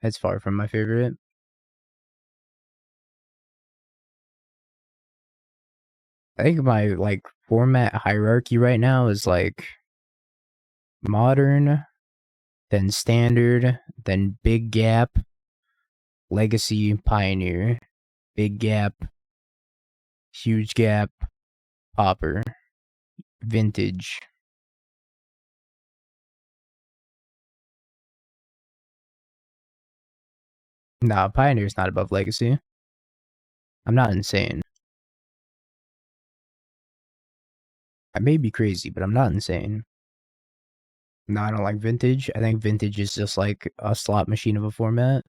It's far from my favorite. I think my format hierarchy right now is Modern, then Standard, then Big Gap, Legacy, Pioneer, Big Gap, Huge Gap, Pauper, Vintage. Nah, Pioneer's not above Legacy. I'm not insane. I may be crazy, but I'm not insane. No, I don't like Vintage. I think Vintage is just like a slot machine of a format.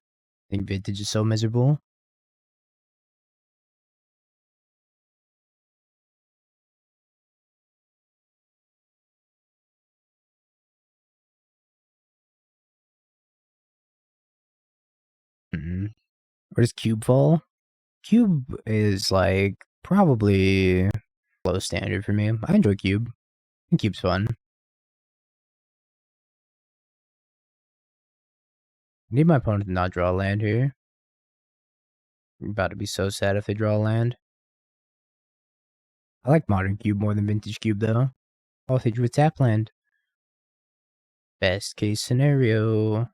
I think Vintage is so miserable. Where does Cube fall? Cube is like probably low standard for me. I enjoy Cube. I think Cube's fun. Need my opponent to not draw a land here. I'm about to be so sad if they draw a land. I like Modern Cube more than Vintage Cube though. Oh, they drew a tap land. Best case scenario.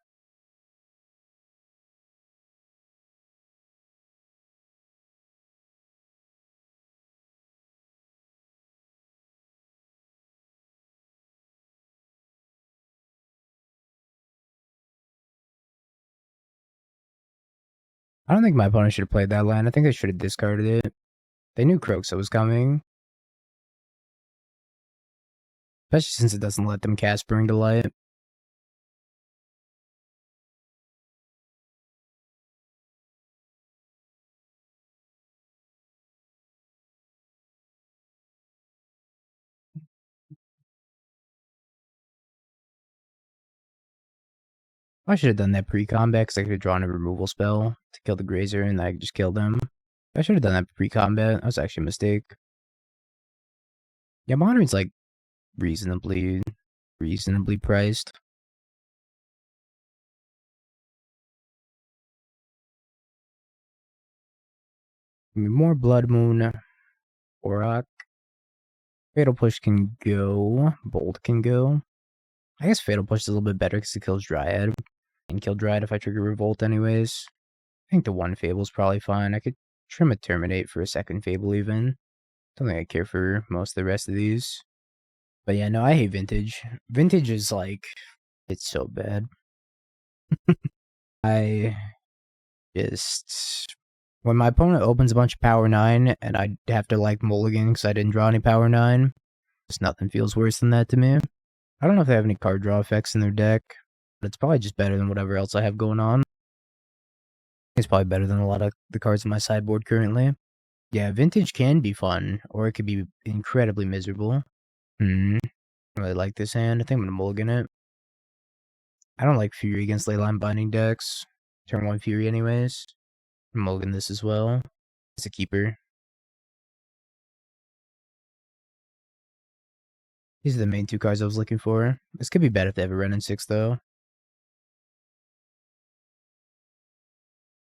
I don't think my opponent should have played that land. I think they should have discarded it. They knew Kroxa was coming. Especially since it doesn't let them cast Bring to Light. I should have done that pre-combat because I could have drawn a removal spell to kill the Grazer and I could just kill them. I should have done that pre-combat. That was actually a mistake. Yeah, Modern's like reasonably priced. More Blood Moon. Tourach. Fatal Push can go. Bolt can go. I guess Fatal Push is a little bit better because it kills Dryad. And kill Dryad if I trigger Revolt anyways. I think the one Fable's probably fine. I could trim a Terminate for a second Fable even. Don't think I care for most of the rest of these. But yeah, no, I hate Vintage. Vintage is like, it's so bad. I just, when my opponent opens a bunch of Power 9 and I have to like mulligan because I didn't draw any Power 9, just nothing feels worse than that to me. I don't know if they have any card draw effects in their deck, but it's probably just better than whatever else I have going on. It's probably better than a lot of the cards in my sideboard currently. Yeah, Vintage can be fun, or it could be incredibly miserable. I really like this hand. I think I'm gonna mulligan it. I don't like Fury against Leyline Binding decks. Turn 1 Fury anyways. Mulligan this as well. It's a keeper. These are the main two cards I was looking for. This could be bad if they have a Ren in 6 though.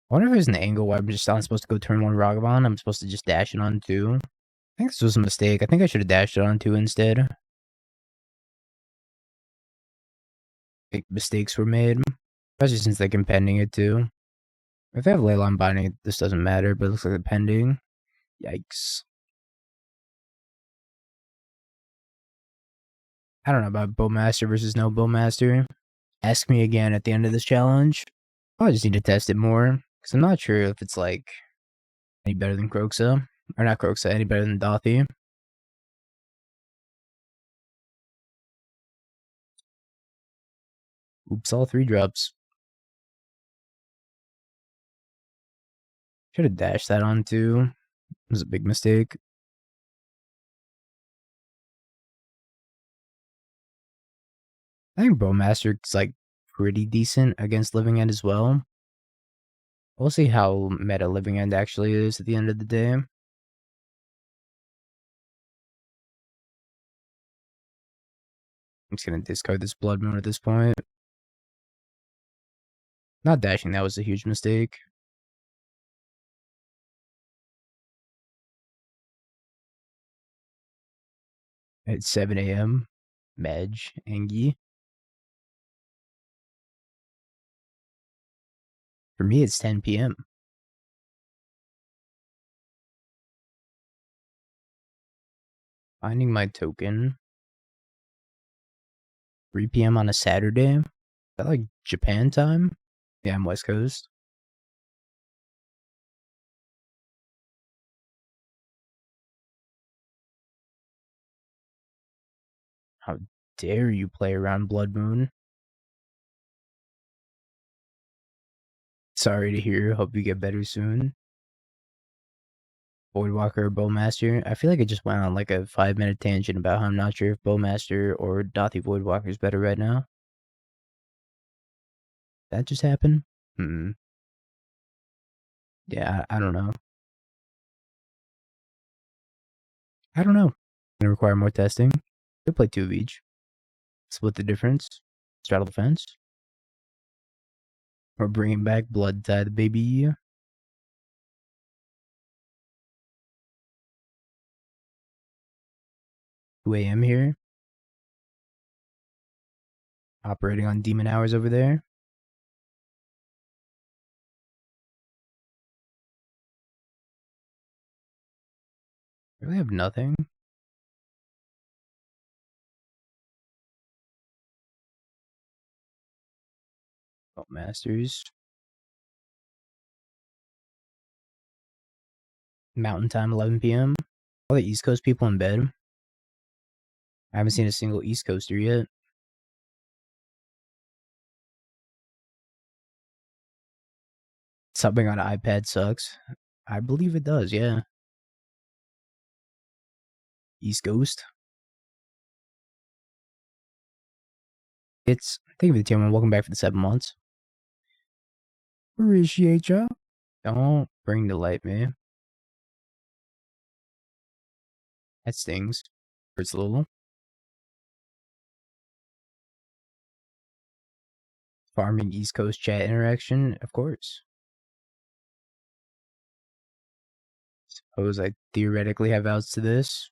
I wonder if there's an angle where I'm just not supposed to go turn 1 Ragavan. I'm supposed to just dash it on 2. I think this was a mistake. I think I should have dashed it on 2 instead. Big mistakes were made. Especially since they can pending it too. If they have Leyline Binding, this doesn't matter, but it looks like they're pending. Yikes. I don't know about Bowmaster versus no Bowmaster. Ask me again at the end of this challenge. I just need to test it more. Because I'm not sure if it's like any better than Kroxa. Or not Kroxa, any better than Dothy. Oops, all 3 drops. Should have dashed that on too. It was a big mistake. I think Bowmaster's like pretty decent against Living End as well. We'll see how meta Living End actually is at the end of the day. I'm just gonna discard this Blood Moon at this point. Not dashing, that was a huge mistake. At 7 AM, Medj, Engi. For me, it's 10 PM. Finding my token. 3 PM on a Saturday. Is that like Japan time? Yeah, I'm West Coast. How dare you play around Blood Moon? Sorry to hear. Hope you get better soon. Voidwalker or Bowmaster. I feel like I just went on like a 5-minute tangent about how I'm not sure if Bowmaster or Dothy Voidwalker is better right now. That just happened? Yeah, I don't know. I don't know. Gonna require more testing. Could play 2 of each. Split the difference. Straddle the fence. We're bringing back Blood Tide, baby. 2 a.m. here. Operating on demon hours over there. Really have nothing. Bowmasters. Mountain time, 11 p.m. All the East Coast people in bed. I haven't seen a single East Coaster yet. Subbing on iPad sucks. I believe it does, yeah. East Coast. Thank you for the tier 1. Welcome back for the 7 months. Appreciate ya. Don't bring the light, man. That stings. Hurts a little. Farming East Coast chat interaction, of course. Suppose I theoretically have outs to this.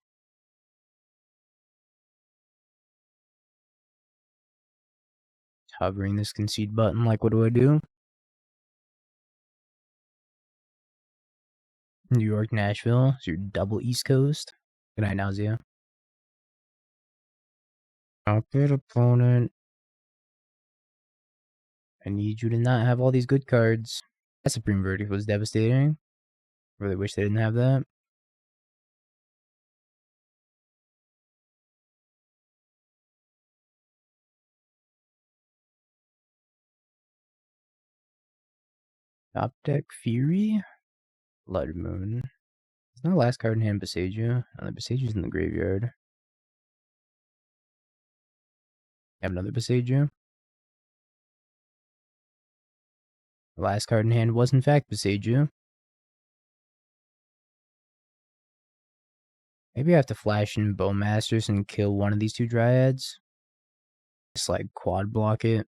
Hovering this concede button, like what do I do? New York, Nashville. Is your double East Coast. Good night, Nausea. Good opponent. I need you to not have all these good cards. That Supreme Verdict was devastating. Really wish they didn't have that. Top deck Fury. Blood Moon. It's not last card in hand, Besaju. The Besaju's in the graveyard. Have another Besaju. The last card in hand was in fact Besaju. Maybe I have to flash in Bowmasters and kill one of these 2 Dryads. Just like quad block it.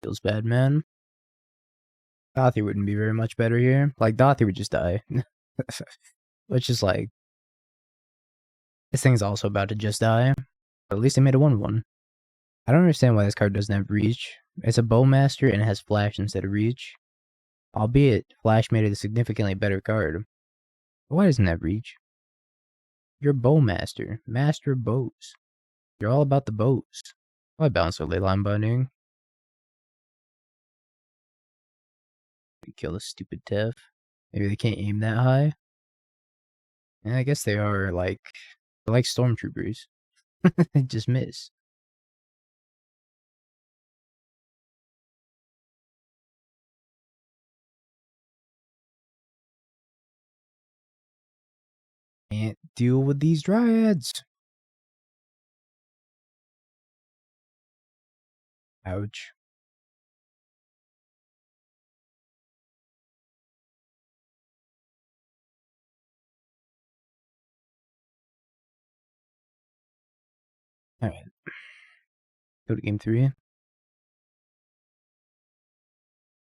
Feels bad, man. Dothy wouldn't be very much better here. Like, Dothy would just die. Which is like... This thing's also about to just die. But at least I made a 1/1. I don't understand why this card doesn't have reach. It's a Bowmaster and it has flash instead of reach. Albeit, flash made it a significantly better card. But why doesn't it have reach? You're a Bowmaster. Master of bows. You're all about the bows. Why bounce a Leyline Binding? Kill the stupid Tef. Maybe they can't aim that high. And I guess they are like... They're like stormtroopers. They just miss. Can't deal with these Dryads. Ouch. Alright. Go to game 3.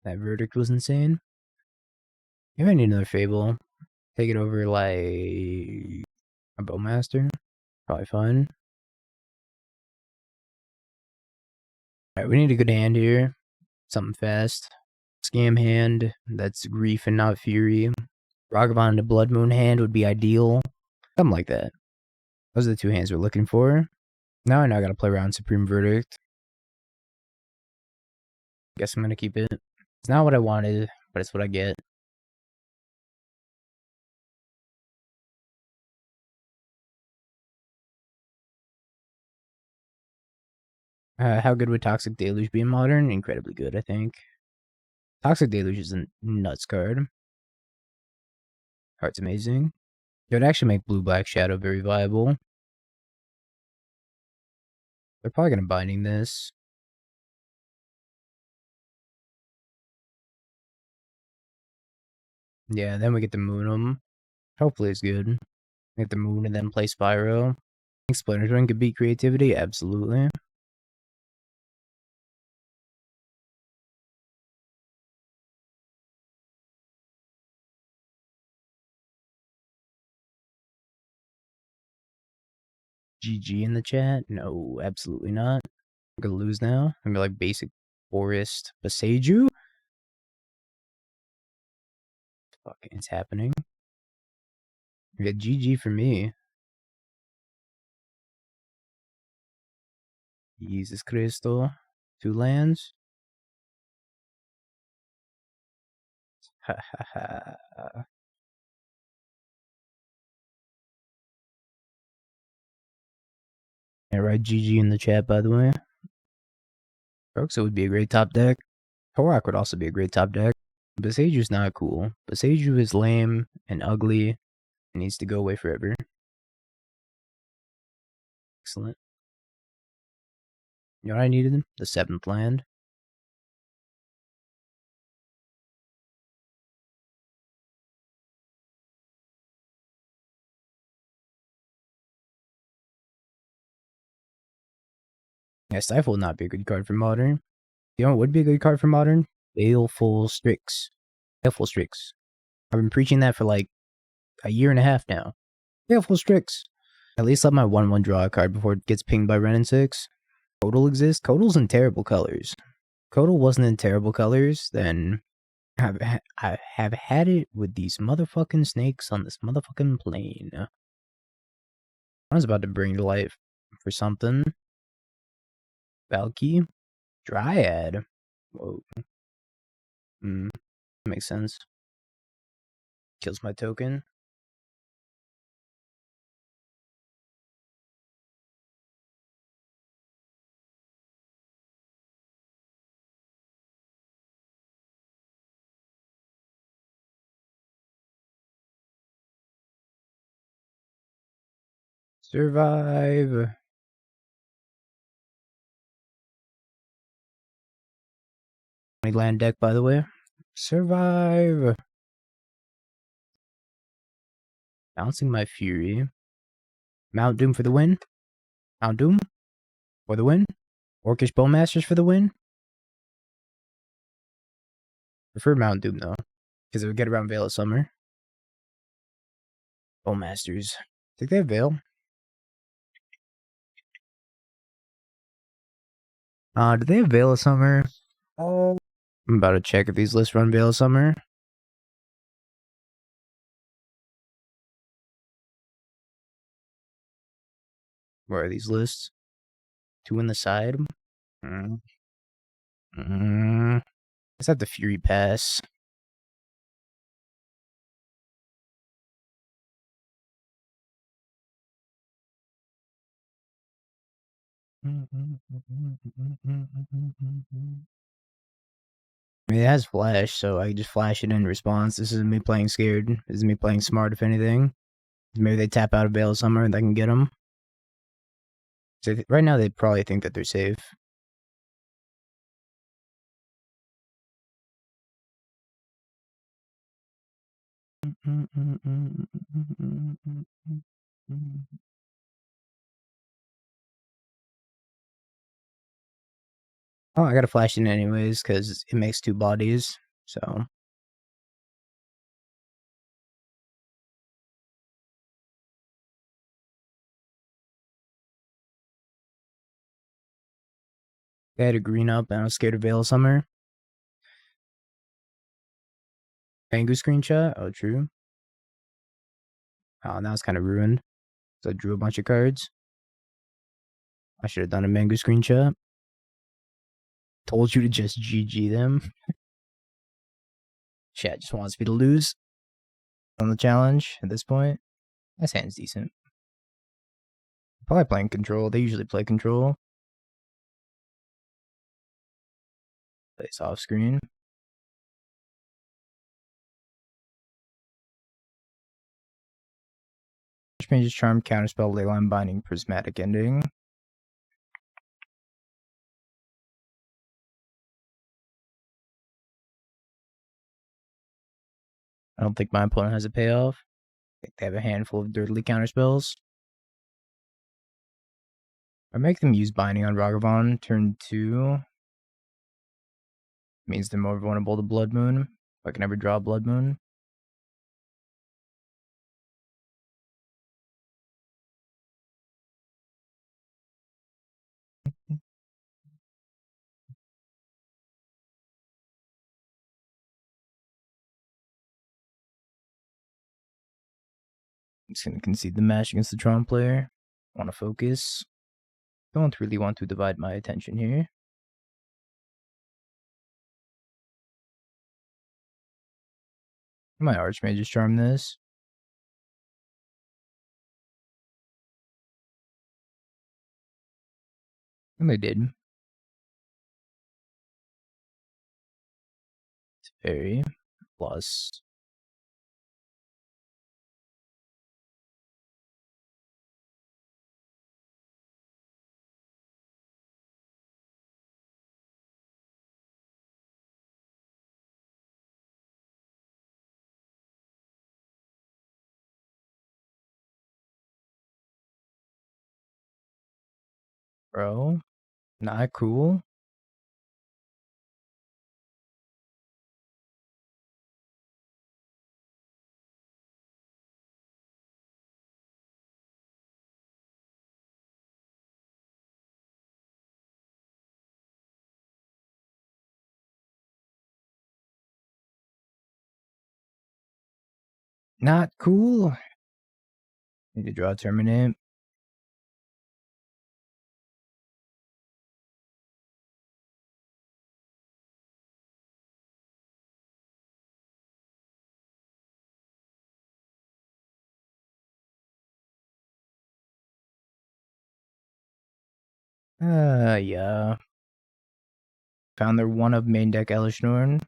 That verdict was insane. Maybe I need another Fable. Take it over like a Bowmaster. Probably fine. Alright, we need a good hand here. Something fast. Scam hand. That's Grief and not Fury. Ragavan and a Blood Moon hand would be ideal. Something like that. Those are the 2 hands we're looking for. Now I know I gotta play around Supreme Verdict. Guess I'm gonna keep it. It's not what I wanted, but it's what I get. How good would Toxic Deluge be in Modern? Incredibly good, I think. Toxic Deluge is a nuts card. Card's amazing. It would actually make Blue-Black Shadow very viable. They're probably gonna Binding this. Yeah, then we get to moon them. Hopefully it's good. Get the moon and then play Spyro. Splinter Twin could beat creativity, absolutely. GG in the chat? No, absolutely not. I'm gonna lose now. I'm gonna be like basic forest Beseiju. Fucking it's happening. Yeah, GG for me. Jesus Cristo. 2 lands. Ha ha ha. Yeah, right, GG in the chat, by the way. Kroxa would be a great top deck. Tourach would also be a great top deck. Beseiju's not cool. Beseiju is lame and ugly. It needs to go away forever. Excellent. You know what I needed? The 7th land. Yeah, Stifle would not be a good card for Modern. You know what would be a good card for Modern? Baleful Strix. Baleful Strix. I've been preaching that for like a year and a half now. Baleful Strix. At least let my 1/1 draw a card before it gets pinged by Ren and 6. Codal exists. Codal's in terrible colors. Codal wasn't in terrible colors, then I have had it with these motherfucking snakes on this motherfucking plane. I was about to bring to life for something. Valky? Dryad? Whoa. Makes sense. Kills my token. Survive. Land deck, by the way. Survive. Bouncing my Fury. Mount Doom for the win. Mount Doom for the win. Orcish Bowmasters for the win. Prefer Mount Doom though, because it would get around Veil of Summer. Bowmasters. Think they have Veil? Do they have Veil of Summer? Oh, I'm about to check if these lists run Veil of Summer. Where are these lists? 2 in the side. Let's have the Fury pass. I mean, it has flash, so I can just flash it in response. This isn't me playing scared. This is me playing smart, if anything. Maybe they tap out of Veil of Summer and I can get them. So right now, they probably think that they're safe. Oh, I gotta flash it in anyways, because it makes 2 bodies, so... I had a green up, and I was scared of Veil of Summer. Mango screenshot? Oh, true. Oh, now it's kind of ruined. So I drew a bunch of cards. I should have done a Mango screenshot. Told you to just GG them. Chat just wants me to lose on the challenge at this point. That hand's decent. Probably playing control. They usually play control. Plays off screen. Changes charm, counterspell, leyline binding, prismatic ending. I don't think my opponent has a payoff. I think they have a handful of dirtily counter spells. I make them use Binding on Ragavan turn 2. Means they're more vulnerable to Blood Moon. If I can ever draw Blood Moon. I'm just gonna concede the match against the Tron player. Want to focus. Don't really want to divide my attention here. My Archmage's Charm this. And they did. It's very plus. Bro, not cool. Not cool. Need to draw Terminate. Yeah. Found their one of main deck Elishnorn.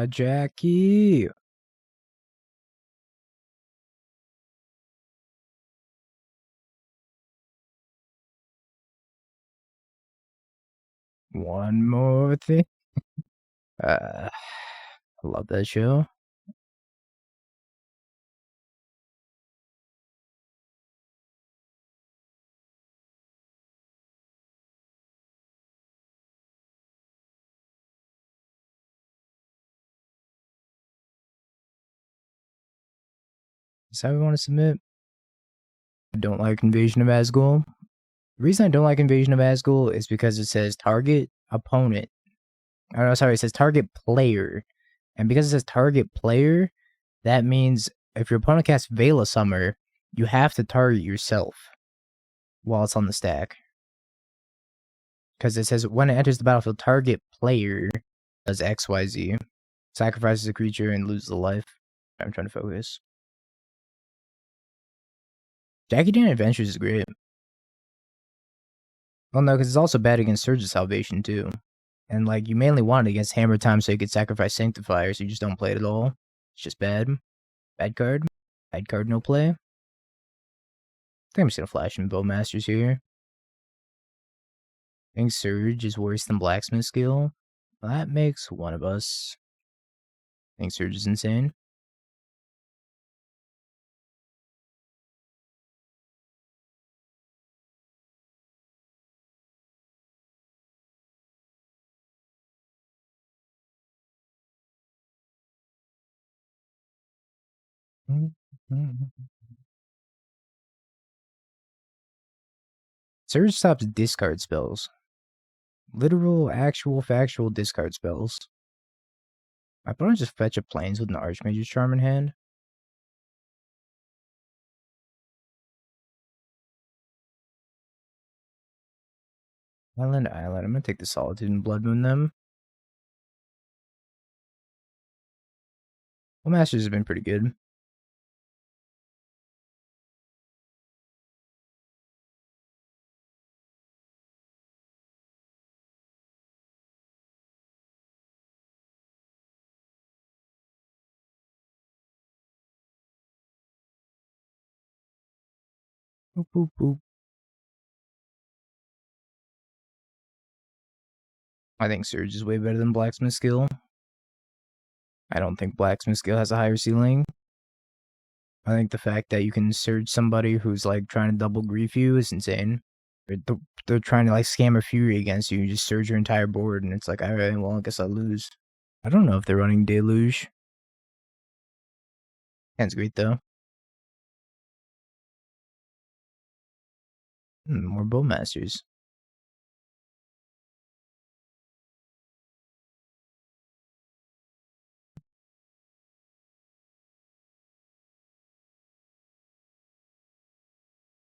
Jackie. One more thing. I love that show. Is that how we want to submit? I don't like Invasion of Asgul. The reason I don't like Invasion of Asgul is because it says target opponent. Oh, no, sorry, it says target player. And because it says target player, that means if your opponent casts Veil of Summer, you have to target yourself while it's on the stack. Because it says when it enters the battlefield, target player does XYZ. Sacrifices a creature and loses a life. I'm trying to focus. Jackie Dan Adventures is great. Well, no, because it's also bad against Surge of Salvation, too. And, like, you mainly want it against Hammer Time so you could sacrifice Sanctifier, so you just don't play it at all. It's just bad. Bad card. Bad card, no play. I think I'm just gonna flash in Bowmasters here. I think Surge is worse than Blacksmith skill. Well, that makes one of us. I think Surge is insane. Surge stops discard spells. Literal, actual, factual discard spells. My opponent just fetch a plains with an Archmage's Charm in hand. Island. I'm gonna take the Solitude and Blood Moon them. Well, Masters have been pretty good. Boop, boop, boop. I think Surge is way better than Blacksmith skill. I don't think Blacksmith skill has a higher ceiling. I think the fact that you can surge somebody who's like trying to double grief you is insane. They're trying to like scam a Fury against you. You just surge your entire board, and it's like, alright, well, I guess I'll lose. I don't know if they're running Deluge. Hand's great though. More Bowmasters.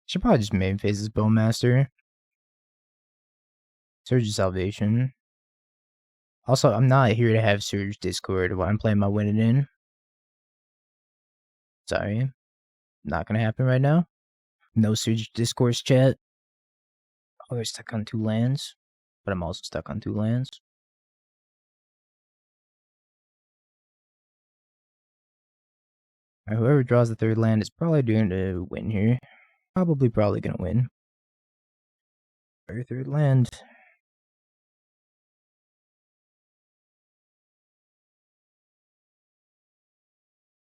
Should probably just main phase this Bowmaster. Surge of Salvation. Also, I'm not here to have Surge Discord while I'm playing my Win It In. Sorry. Not gonna happen right now. No Surge Discourse chat. Oh, they're stuck on 2 lands. But I'm also stuck on 2 lands. Whoever draws the 3rd land is probably going to win here. Probably gonna win. Our 3rd land.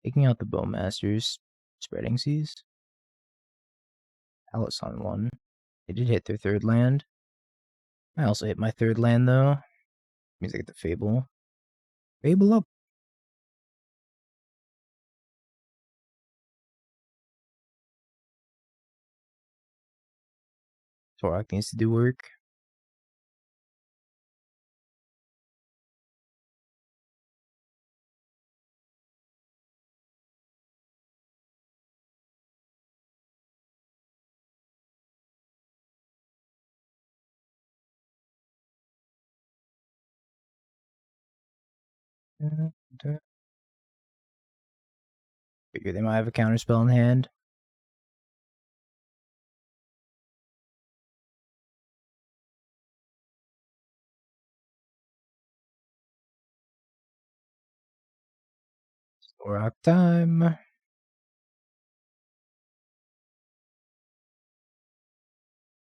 Taking out the Bowmasters. Spreading Seas. Alice on 1. They did hit their 3rd land. I also hit my 3rd land though. Means I get the Fable. Fable up. Tourach needs to do work. Figure they might have a counterspell in hand. Tourach time.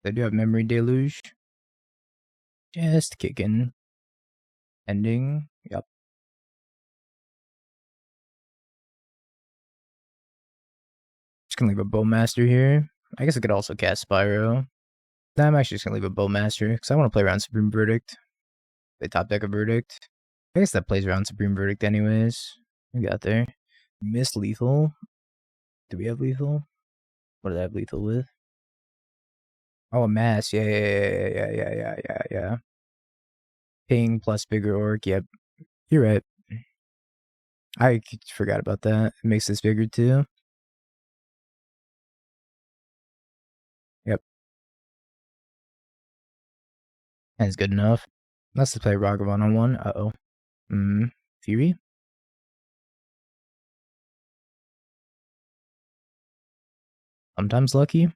They do have Memory Deluge. Just kicking. Ending. Yep. Just gonna leave a Bowmaster here. I guess I could also cast Spyro. Nah, I'm actually just gonna leave a Bowmaster because I want to play around Supreme Verdict. They top deck a Verdict. I guess that plays around Supreme Verdict anyways. We got there. Miss Lethal. Do we have Lethal? What did I have Lethal with? Oh, a Mass. Yeah. Ping plus bigger orc. Yep. You're right. I forgot about that. It makes this bigger too. Yep. And it's good enough. Let's just play Ragavan on 1. Uh-oh. Fury? Sometimes lucky.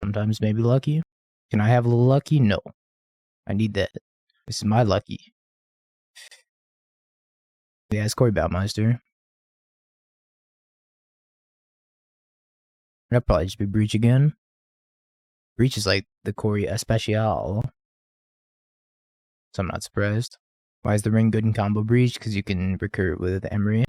Sometimes maybe lucky. Can I have a little lucky? No. I need that. This is my lucky. Yeah, it's Corey Bowmaster. That'll probably just be Breach again. Breach is like the Corey Especial. So I'm not surprised. Why is the ring good in combo Breach? Because you can recur it with Emery.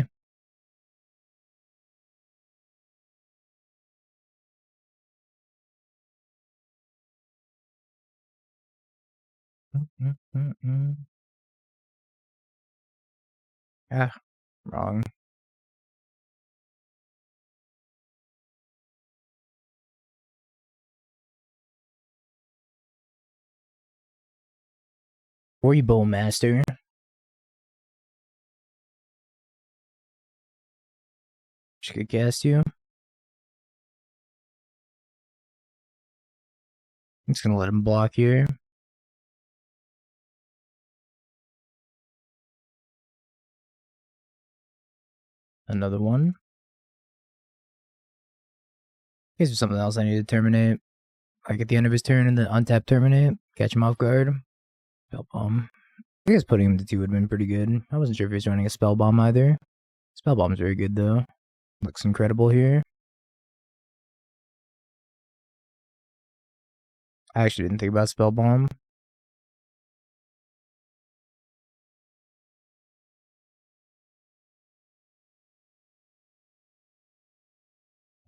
Ah, wrong. Corey Bowmaster. She could cast you. I'm just gonna let him block here. Another one. Here's something else I need to terminate. Like at the end of his turn in the untap terminate, catch him off guard. Spell bomb. I guess putting him to 2 would have been pretty good. I wasn't sure if he was running a spell bomb either. Spellbomb's very good though. Looks incredible here. I actually didn't think about Spellbomb.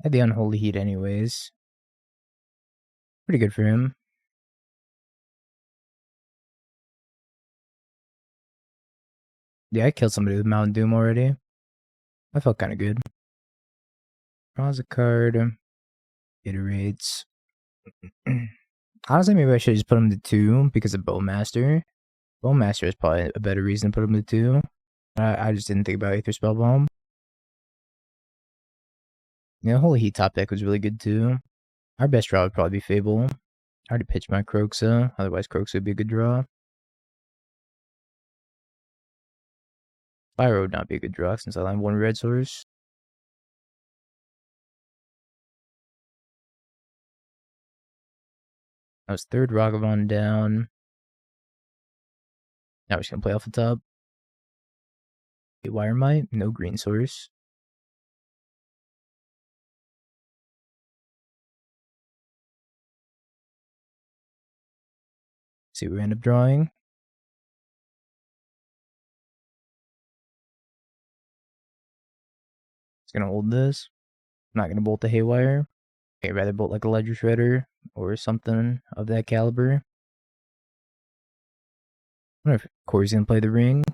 I had the Unholy Heat anyways. Pretty good for him. Yeah, I killed somebody with Mountain Doom already. I felt kind of good. Draws a card. Iterates. Honestly, maybe I should just put him to 2 because of Bowmaster. Bowmaster is probably a better reason to put him to 2. I just didn't think about Aether Spellbomb. Yeah, Holy Heat top deck was really good too. Our best draw would probably be Fable. I already pitched my Kroxa, otherwise Kroxa would be a good draw. Spyro would not be a good draw since I land 1 red source. I was 3rd Ragavan down. Now we're just gonna play off the top. Wire Might, no green source. See what we end up drawing. It's gonna hold this. I'm not gonna bolt the Haywire. I'd rather bolt like a Ledger Shredder or something of that caliber. I wonder if Corey's gonna play the Ring.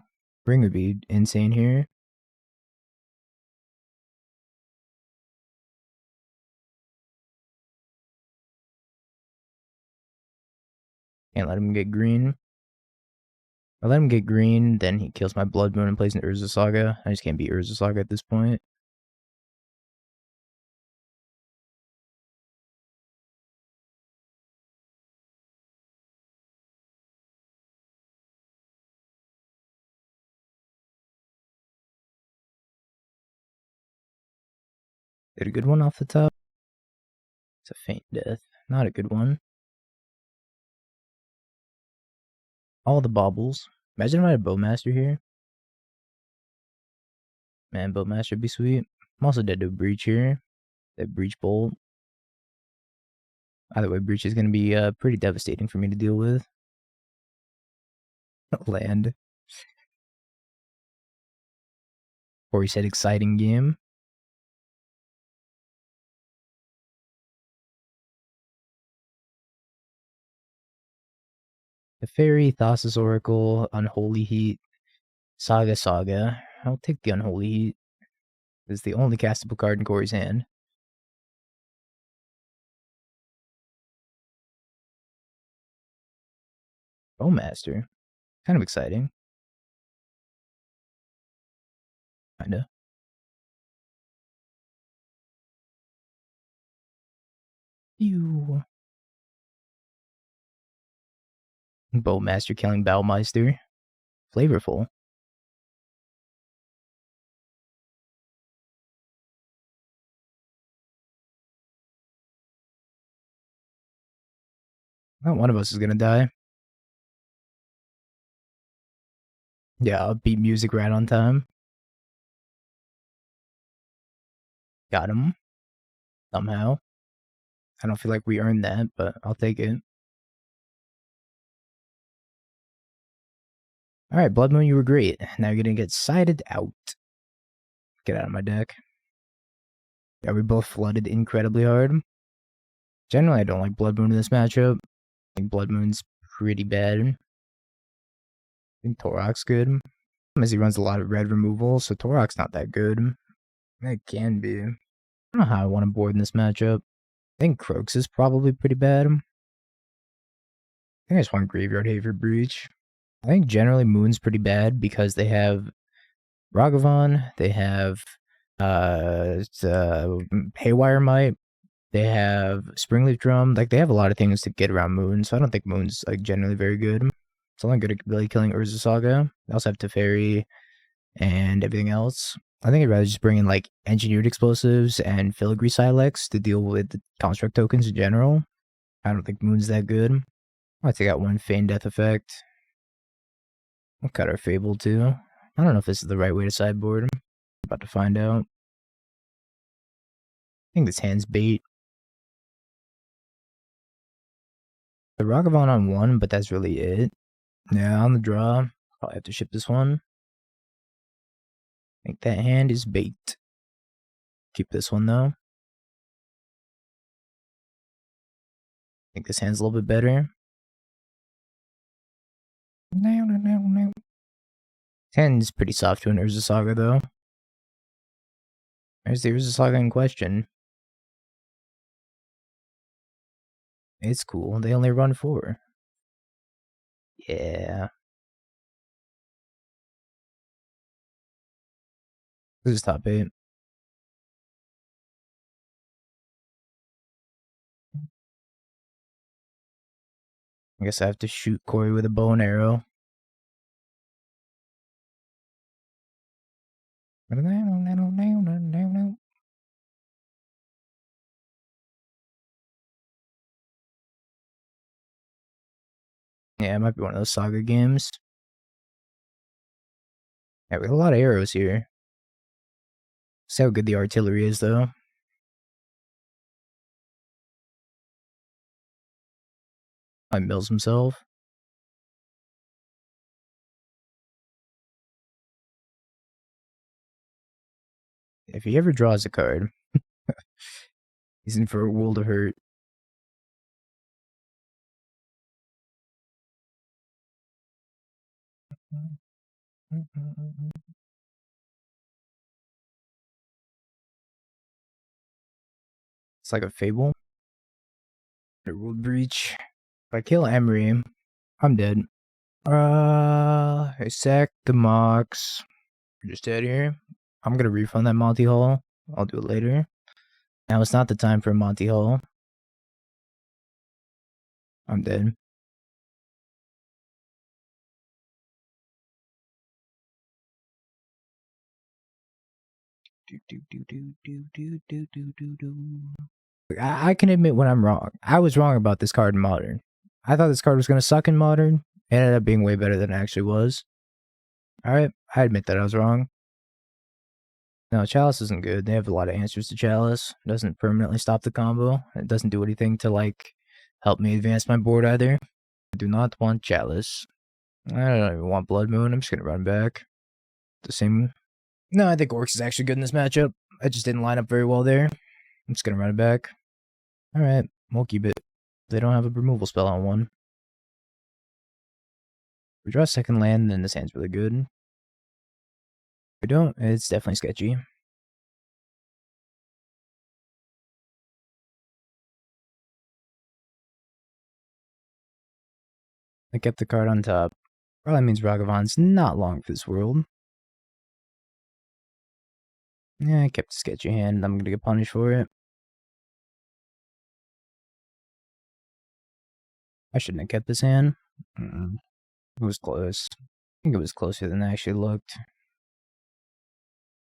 Ring would be insane here. Can't let him get green. If I let him get green, then he kills my Blood Moon and plays an Urza Saga. I just can't beat Urza Saga at this point. Did a good one off the top. It's a Feign Death. Not a good one. All the baubles. Imagine if I had a Bowmaster here. Man, Bowmaster would be sweet. I'm also dead to a Breach here. That Breach Bolt. Either way, Breach is going to be pretty devastating for me to deal with. Land. Corey said exciting game. The Fairy, Thoughtseize Oracle, Unholy Heat, Saga. I'll take the Unholy Heat. It's the only castable card in Corey's hand. Bowmaster. Kind of exciting. Kinda. Ew. Bowmaster killing Bowmeister. Flavorful. Not one of us is gonna die. Yeah, upbeat music right on time. Got him. Somehow. I don't feel like we earned that, but I'll take it. Alright, Blood Moon, you were great. Now you're gonna get sided out. Get out of my deck. Yeah, we both flooded incredibly hard. Generally, I don't like Blood Moon in this matchup. I think Blood Moon's pretty bad. I think Tourach's good. As he runs a lot of red removal, so Tourach's not that good. It can be. I don't know how I want to board in this matchup. I think Kroxa is probably pretty bad. I think I just want Graveyard Haver Breach. I think generally Moon's pretty bad because they have Ragavan, they have Haywire Might, they have Springleaf Drum. Like, they have a lot of things to get around Moon, so I don't think Moon's like generally very good. It's only good at really killing Urza Saga. They also have Teferi and everything else. I think I'd rather just bring in like Engineered Explosives and Filigree Sylex to deal with the construct tokens in general. I don't think Moon's that good. I'll take out 1 Feign Death effect. We'll cut our Fable too. I don't know if this is the right way to sideboard. About to find out. I think this hand's bait. The Ragavan on 1, but that's really it. Yeah, on the draw. Probably have to ship this one. I think that hand is bait. Keep this one though. I think this hand's a little bit better. No. Hand's pretty soft to an Urza Saga though. There's the Urza Saga in question. It's cool. They only run 4. Yeah. This is top 8. I guess I have to shoot Corey with a bow and arrow. Yeah, it might be one of those Saga games. Yeah, we have a lot of arrows here. See how good the artillery is, though. He mills himself. If he ever draws a card, he's in for a world of hurt. It's like a Fable. A World Breach. If I kill Emery, I'm dead. I sack the Mox. We're just dead here. I'm gonna refund that Monty Hall. I'll do it later. Now it's not the time for a Monty Hall. I'm dead. I can admit when I'm wrong. I was wrong about this card in Modern. I thought this card was going to suck in Modern. It ended up being way better than it actually was. Alright, I admit that I was wrong. No, Chalice isn't good. They have a lot of answers to Chalice. It doesn't permanently stop the combo. It doesn't do anything to, like, help me advance my board either. I do not want Chalice. I don't even want Blood Moon. I'm just going to run back. The same. No, I think Orcs is actually good in this matchup. I just didn't line up very well there. I'm just going to run it back. Alright, we'll keep it. They don't have a removal spell on 1. We draw a second land, then this hand's really good. If we don't, it's definitely sketchy. I kept the card on top. Probably means Ragavan's not long for this world. Yeah, I kept a sketchy hand. I'm gonna get punished for it. I shouldn't have kept this hand. It was close. I think it was closer than I actually looked.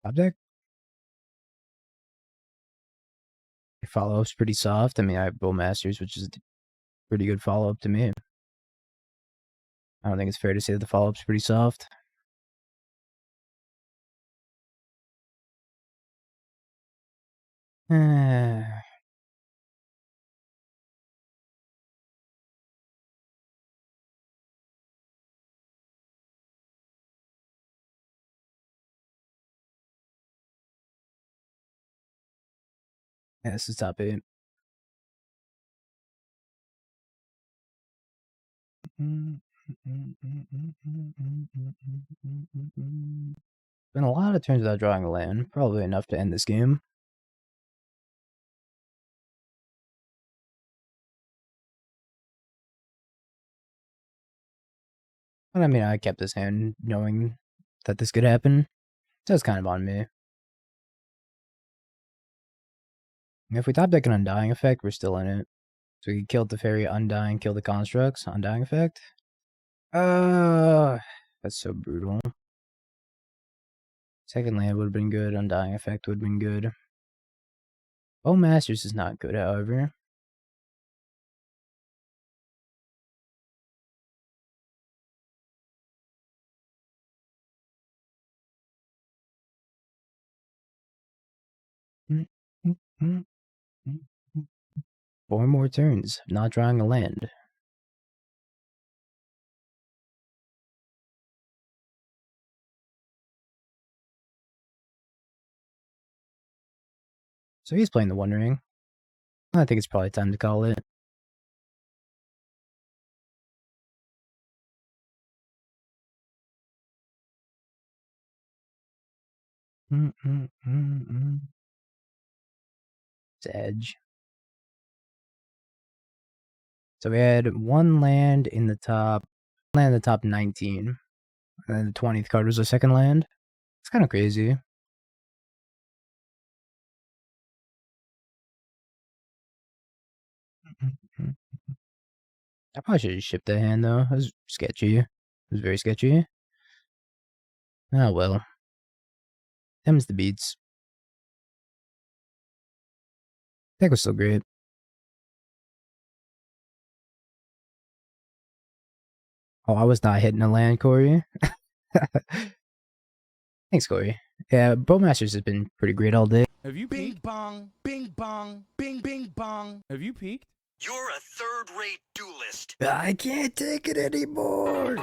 Top deck? Your follow-up's pretty soft. I mean, I have Bowmasters, which is a pretty good follow-up to me. I don't think it's fair to say that the follow-up's pretty soft. Yeah, this is top 8. Been a lot of turns without drawing a land. Probably enough to end this game. But I mean, I kept this hand knowing that this could happen. So it's kind of on me. If we top deck an Undying effect, we're still in it. So we killed the fairy, Undying, kill the constructs, Undying effect. That's so brutal. Second land would have been good, Undying effect would have been good. Bowmasters is not good, however. 4 more turns, not drawing a land. So he's playing the One Ring. I think it's probably time to call it. It's Edge. So we had one land in the top 19. And then the 20th card was the second land. It's kind of crazy. I probably should have shipped that hand though. It was sketchy. It was very sketchy. Oh well. Them's the beats. Deck was still great. Oh, I was not hitting a land, Corey. Thanks, Corey. Yeah, Bowmasters has been pretty great all day. Have you Bing peeked? bong, bing bong, bing bing bong. Have you peeked? You're a third-rate duelist. I can't take it anymore.